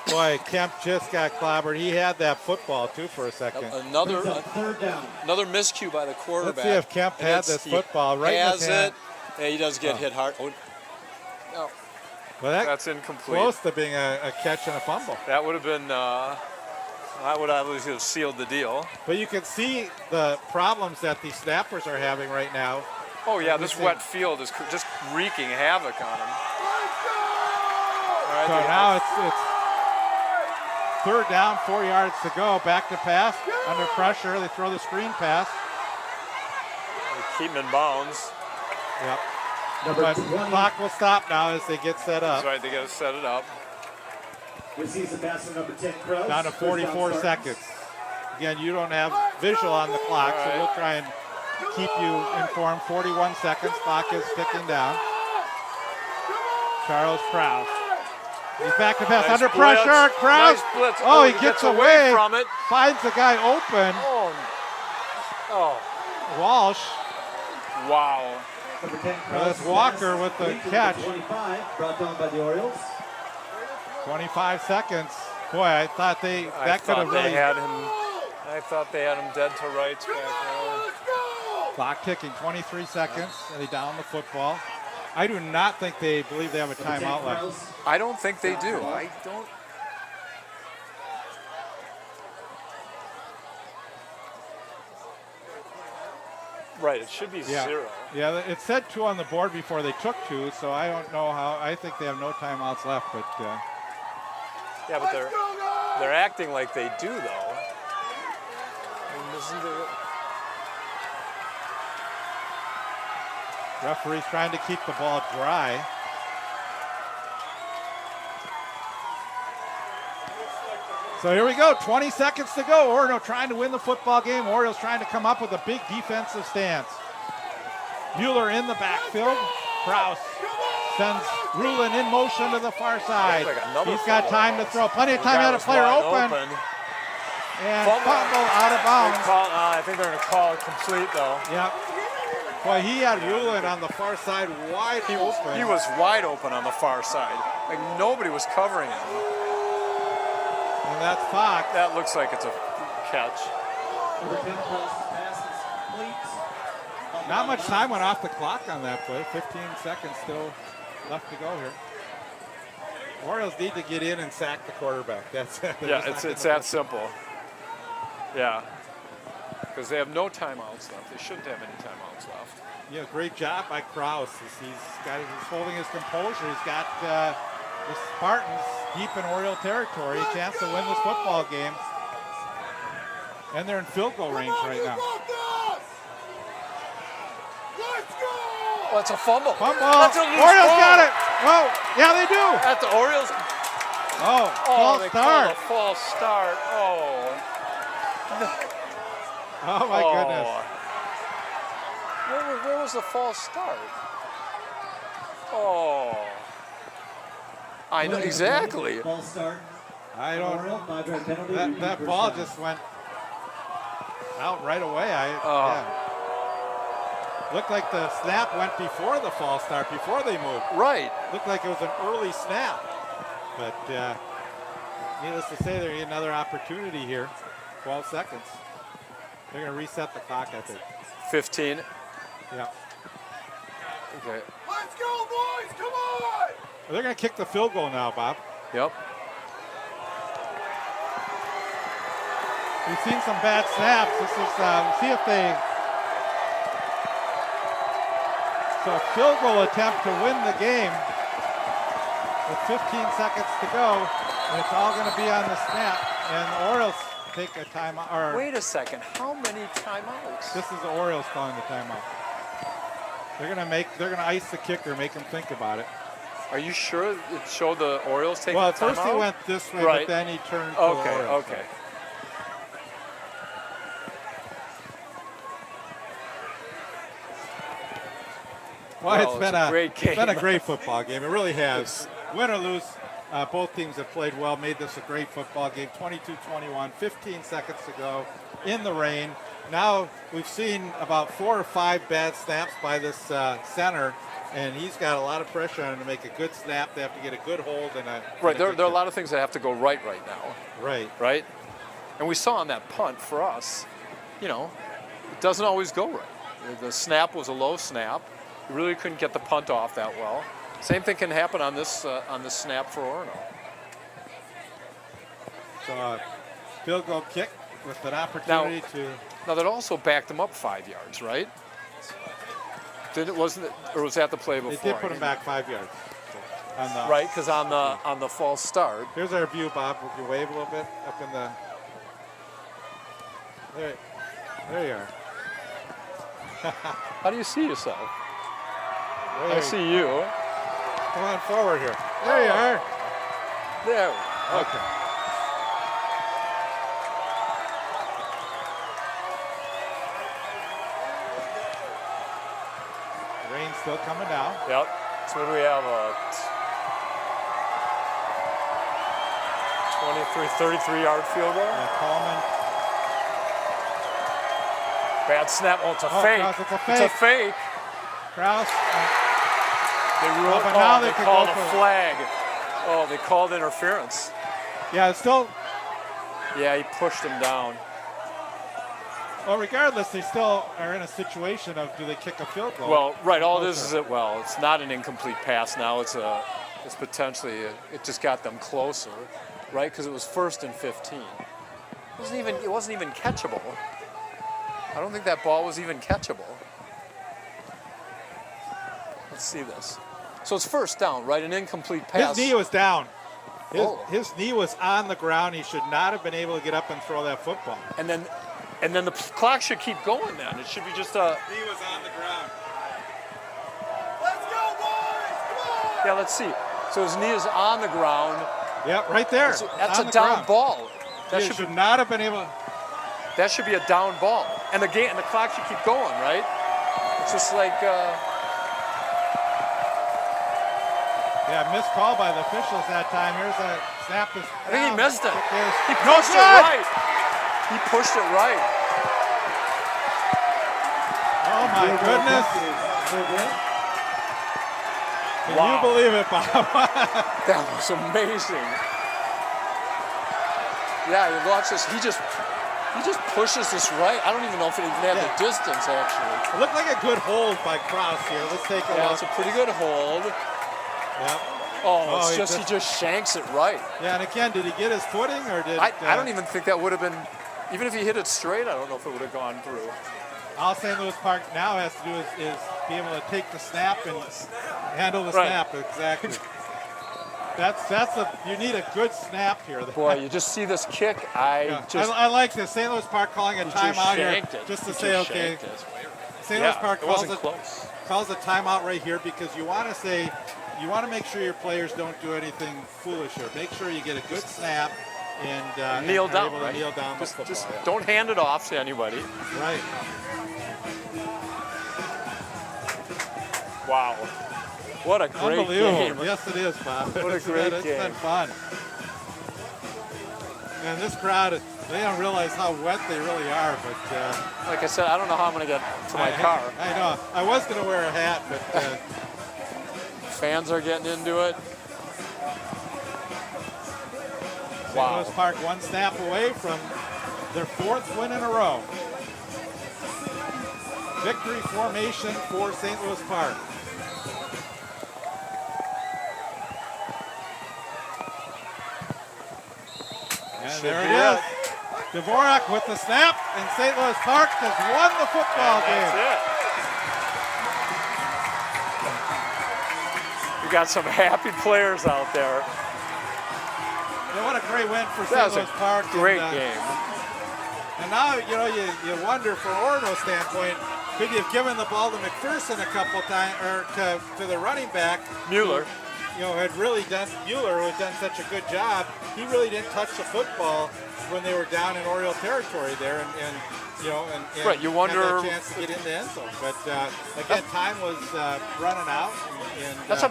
Boy, Kemp just got clobbered. He had that football, too, for a second. Another Third down. miscue by the quarterback. Let's see if Kemp And had it's- this he football right in his has hand. it. Yeah, he does get hit hard. Oh, no, Well, that's that's incomplete. close to being a catch and a fumble. That would have been. That would obviously have sealed the deal. But you can see the problems that these snappers are having right now. Oh yeah, this Everything. wet field is just wreaking havoc on him. All right, So now it's third down, 4 yards to go. Back to pass, under pressure. They throw the screen pass. keep him in bounds. Yep. Number But 20 clock will stop now as they get set up. That's right, they got to set it up. receives the pass from number 10, Krause. Down to First down 44 Spartans. seconds. Again, you don't have visual on the clock, so we'll try and keep you informed. 41 seconds, clock is ticking down. Charles Krause. He's back to pass, Nice under blitz. pressure. Krause. Nice blitz. Oh, he gets away from it. Finds the guy open. Oh, Walsh. wow. Number 10, Well, that's Krause. Walker with the Lead to catch. 25, brought down by the Orioles. 25 seconds. Boy, I thought I that could have thought they really. had him. I thought they had him dead to rights back there. Clock ticking, 23 seconds, and they down the football. I do not think they believe they have a Number 10, timeout left. Krause. I don't think they do. I don't. Right, it should be Yeah. 0. Yeah, it said 2 on the board before they took 2, so I don't know how. I think they have no timeouts left, but Yeah, but they're acting like they do, though. I mean, isn't it- referee's trying to keep the ball dry. So here we go, 20 seconds to go. Orono trying to win the football game. Orioles trying to come up with a big defensive stance. Mueller in the backfield. Krause sends Rulin in motion to the far side. Looks like another He's got fumble. time to throw. Plenty of The time. guy Had a was player wide open. And Fumble. fumble out of bounds. I think they're going to call it complete, though. Yep. Boy, he had Rulin on the far side wide open. He was wide open on the far side. Like, nobody was covering him. And that's Fox. That looks like it's a catch. Number 10, Krause. Pass is complete. Not much time went off the clock on that play. 15 seconds still left to go here. Orioles need to get in and sack the quarterback. That's it. They're Yeah, just not it's gonna- that simple. Yeah. Because they have no timeouts left. They shouldn't have any timeouts left. Yeah, great job by Krause. He's holding his composure. He's got the Spartans deep in Oriole territory, a chance to win this football game. And they're in field goal range right now. Oh, it's a fumble. Fumble. That's a loose Orioles ball. got it. Whoa. Yeah, they do. At the Orioles. Oh, Oh, false they start. called a false start. Oh. Oh, my goodness. Where was the false start? Oh. I know exactly. Ball start. I don't. Oriole, 5-yard penalty. That First ball down. just went out right away. Oh. Yeah. Looked like the snap went before the false start, before they moved. Right. Looked like it was an early snap. But needless to say, they need another opportunity here. 12 seconds. They're going to reset the clock, I think. 15. Yeah. Okay. Let's go, boys! Come on! They're going to kick the field goal now, Bob. Yep. We've seen some bad snaps. This is, see if they... So a field goal attempt to win the game with 15 seconds to go, and it's all going to be on the snap, and the Orioles take a timeout. Or Wait a second. How many timeouts? this is the Orioles calling the timeout. They're going to ice the kicker, make him think about it. Are you sure it showed the Orioles taking Well, the at first he timeout? went this way, Right. but then he turned to Okay, the Orioles. okay. Well, Well, it's been it's a a great game. It's been a great football game. It really has. Win or lose, both teams have played well, made this a great football game. 22-21, 15 seconds to go in the rain. Now we've seen about 4 or 5 bad snaps by this center, and he's got a lot of pressure on him to make a good snap. They have to get a good hold and a Right, there good are a kick. lot of things that have to go right now, Right. right? And we saw on that punt for us, it doesn't always go right. The snap was a low snap. You really couldn't get the punt off that well. Same thing can happen on this snap for Orono. So field goal kick with an opportunity to. Now that also backed them up 5 yards, right? Wasn't it, or was that the play before? They did put him back 5 yards. On the, Right, because on the false start. Here's our view, Bob. Would you wave a little bit up in the? There you are. How do you see yourself? I There see you. Come on forward here. There you are. There. Okay. The rain's still coming down. Yep. So what do we have? 33-yard field goal. Coleman. Bad snap. Oh, it's a Oh, fake. Krause, it's a It's a fake. fake. Krause. They ruled. but now they they could called go a for it. flag. Oh, they called interference. Yeah, it's still. Yeah, he pushed him down. Well, regardless, they still are in a situation of do they kick a field goal? Well, right. All it is that it's not an incomplete pass now. It's potentially it just got them closer, right? Because it was 1st and 15. It wasn't even catchable. I don't think that ball was even catchable. Let's see this. So it's 1st down, right? An incomplete pass. His knee was down. Oh. His knee was on the ground. He should not have been able to get up and throw that football. And then the clock should keep going. Then it should be just a. Knee was on the ground. Let's go, boys! Come on! Yeah, let's see. So his knee is on the ground. Yep, right there. That's on a the down ground. ball. That He should should not have been able. That should be a down ball, and the clock should keep going, right? It's just like Yeah, missed call by the officials that time. Here's a snap. I think he missed it. He No pushed it good! right. He pushed it right. Oh my goodness! Can you believe it, Bob? That was amazing. Yeah, you watch this. He just pushes this right. I don't even know if it even had the distance actually. It looked like a good hold by Krause here. Let's take a Yeah, look. it's a pretty good hold. Yep. Oh, Oh, he just shanks it right. Yeah, and again, did he get his footing or did? I don't even think that would have been. Even if he hit it straight, I don't know if it would have gone through. All St. Louis Park now has to do is be able to take the snap and handle the Right. snap. Exactly. You need a good snap here. Boy, you just see this kick. Yeah. I like this. St. Louis Park calling a He just timeout here shanked it. just to He say, just okay, shanked it. St. Louis Park it calls wasn't close. a timeout right here because you want to make sure your players don't do anything foolish here. Make sure you get a good snap and Kneel and are down, able to right? kneel down Just the football. Yeah. don't hand it off to anybody. Right. Wow. What a great Unbelievable. game. Yes, it is, Bob. What a great It's game. been fun. And this crowd, They don't realize how wet they really are, but Like I said, I don't know how I'm going to get to my car. I know. I was going to wear a hat, but Fans are getting into it. St. Wow. Louis Park one snap away from their 4th win in a row. Victory formation for St. Louis Park. And there it is. Dvorak with the snap, and St. Louis Park has won the football game. That's it. We got some happy players out there. Yeah, what a great win for That St. was Louis a Park. great and, game. And now, you wonder from Orono's standpoint, could you have given the ball to McPherson a couple times, or to the running back? Mueller. Had really done, Mueller, who had done such a good job, he really didn't touch the football when they were down in Oriole territory there, and Right, you wonder- had that chance to get in the end zone. But again, time was running out. And, That's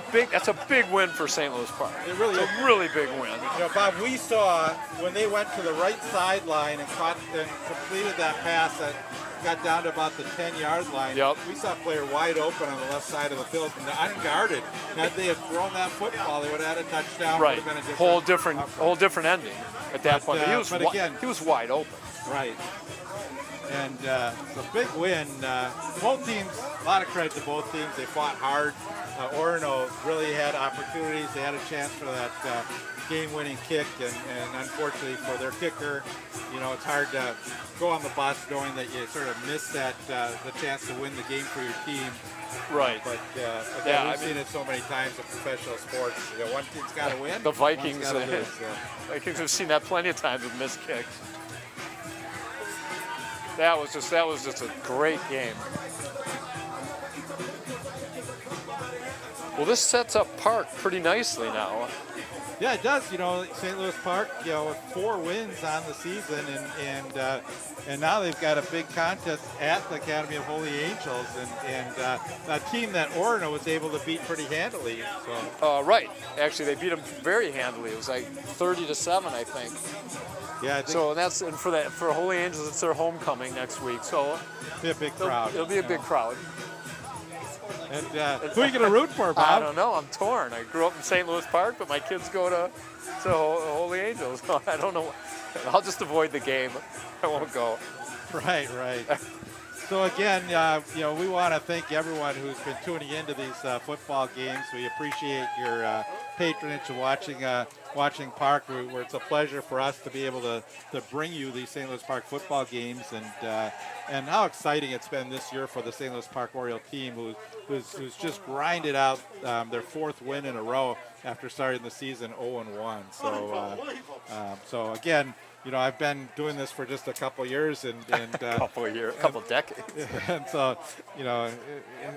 a big win for St. Louis Park. It really it's is. a really big win. Bob, we saw when they went to the right sideline and caught and completed that pass that got down to about the 10-yard line. Yep. We saw a player wide open on the left side of the field, and unguarded. Had they had thrown that football, they would have had a touchdown. Right, Would have been a whole different ending at that point. but again- He was wide open. Right. And the big win. Both teams, a lot of credit to both teams. They fought hard. Orono really had opportunities. They had a chance for that game-winning kick, and unfortunately for their kicker, it's hard to go on the bus knowing that you sort of miss that the chance to win the game for your team. Right. But again, we've seen it so many times in professional sports. One team's got to win. The Vikings, one's gotta lose, Vikings have seen that plenty of times with missed kicks. That was just a great game. Well, this sets up Park pretty nicely now. Yeah, it does. St. Louis Park, with 4 wins on the season, and now they've got a big contest at the Academy of Holy Angels, and a team that Orono was able to beat pretty handily. So. Right. Actually, they beat them very handily. It was like 30-7, I think. Yeah. I think So for Holy Angels, it's their homecoming next week. So it'll be a big crowd. It'll be a big crowd. And who are you going to root for, Bob? I don't know. I'm torn. I grew up in St. Louis Park, but my kids go to Holy Angels. So I don't know. I'll just avoid the game. I won't go. Right. So again, we want to thank everyone who's been tuning into these football games. We appreciate your patronage of watching Park. Where it's a pleasure for us to be able to bring you these St. Louis Park football games, and how exciting it's been this year for the St. Louis Park Oriole team, who's just grinded out their 4th win in a row after starting the season 0-1. So again, I've been doing this for just a couple years, and couple decades. And so, I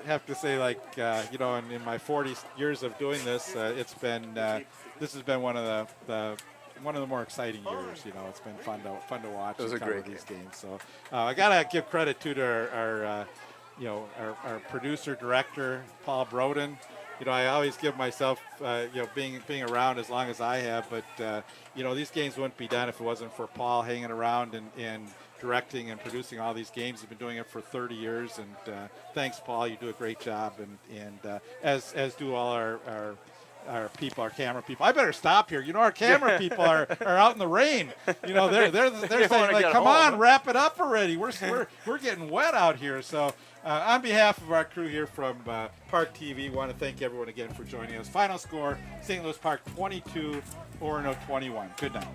have to say, in my 40 years of doing this, this has been one of the more exciting years. It's been fun to watch. It was and a cover great these games. So I gotta give credit to our producer director Paul Broden. I always give myself, being around as long as I have, but these games wouldn't be done if it wasn't for Paul hanging around and directing and producing all these games. He's been doing it for 30 years, and thanks, Paul. You do a great job, and as do all our people, our camera people. I better stop here. Our camera people are out in the rain. They're saying, like, come on, wrap it up already. We're getting wet out here. So on behalf of our crew here from ParkTV, want to thank everyone again for joining us. Final score, St. Louis Park 22, Orono 21. Good night.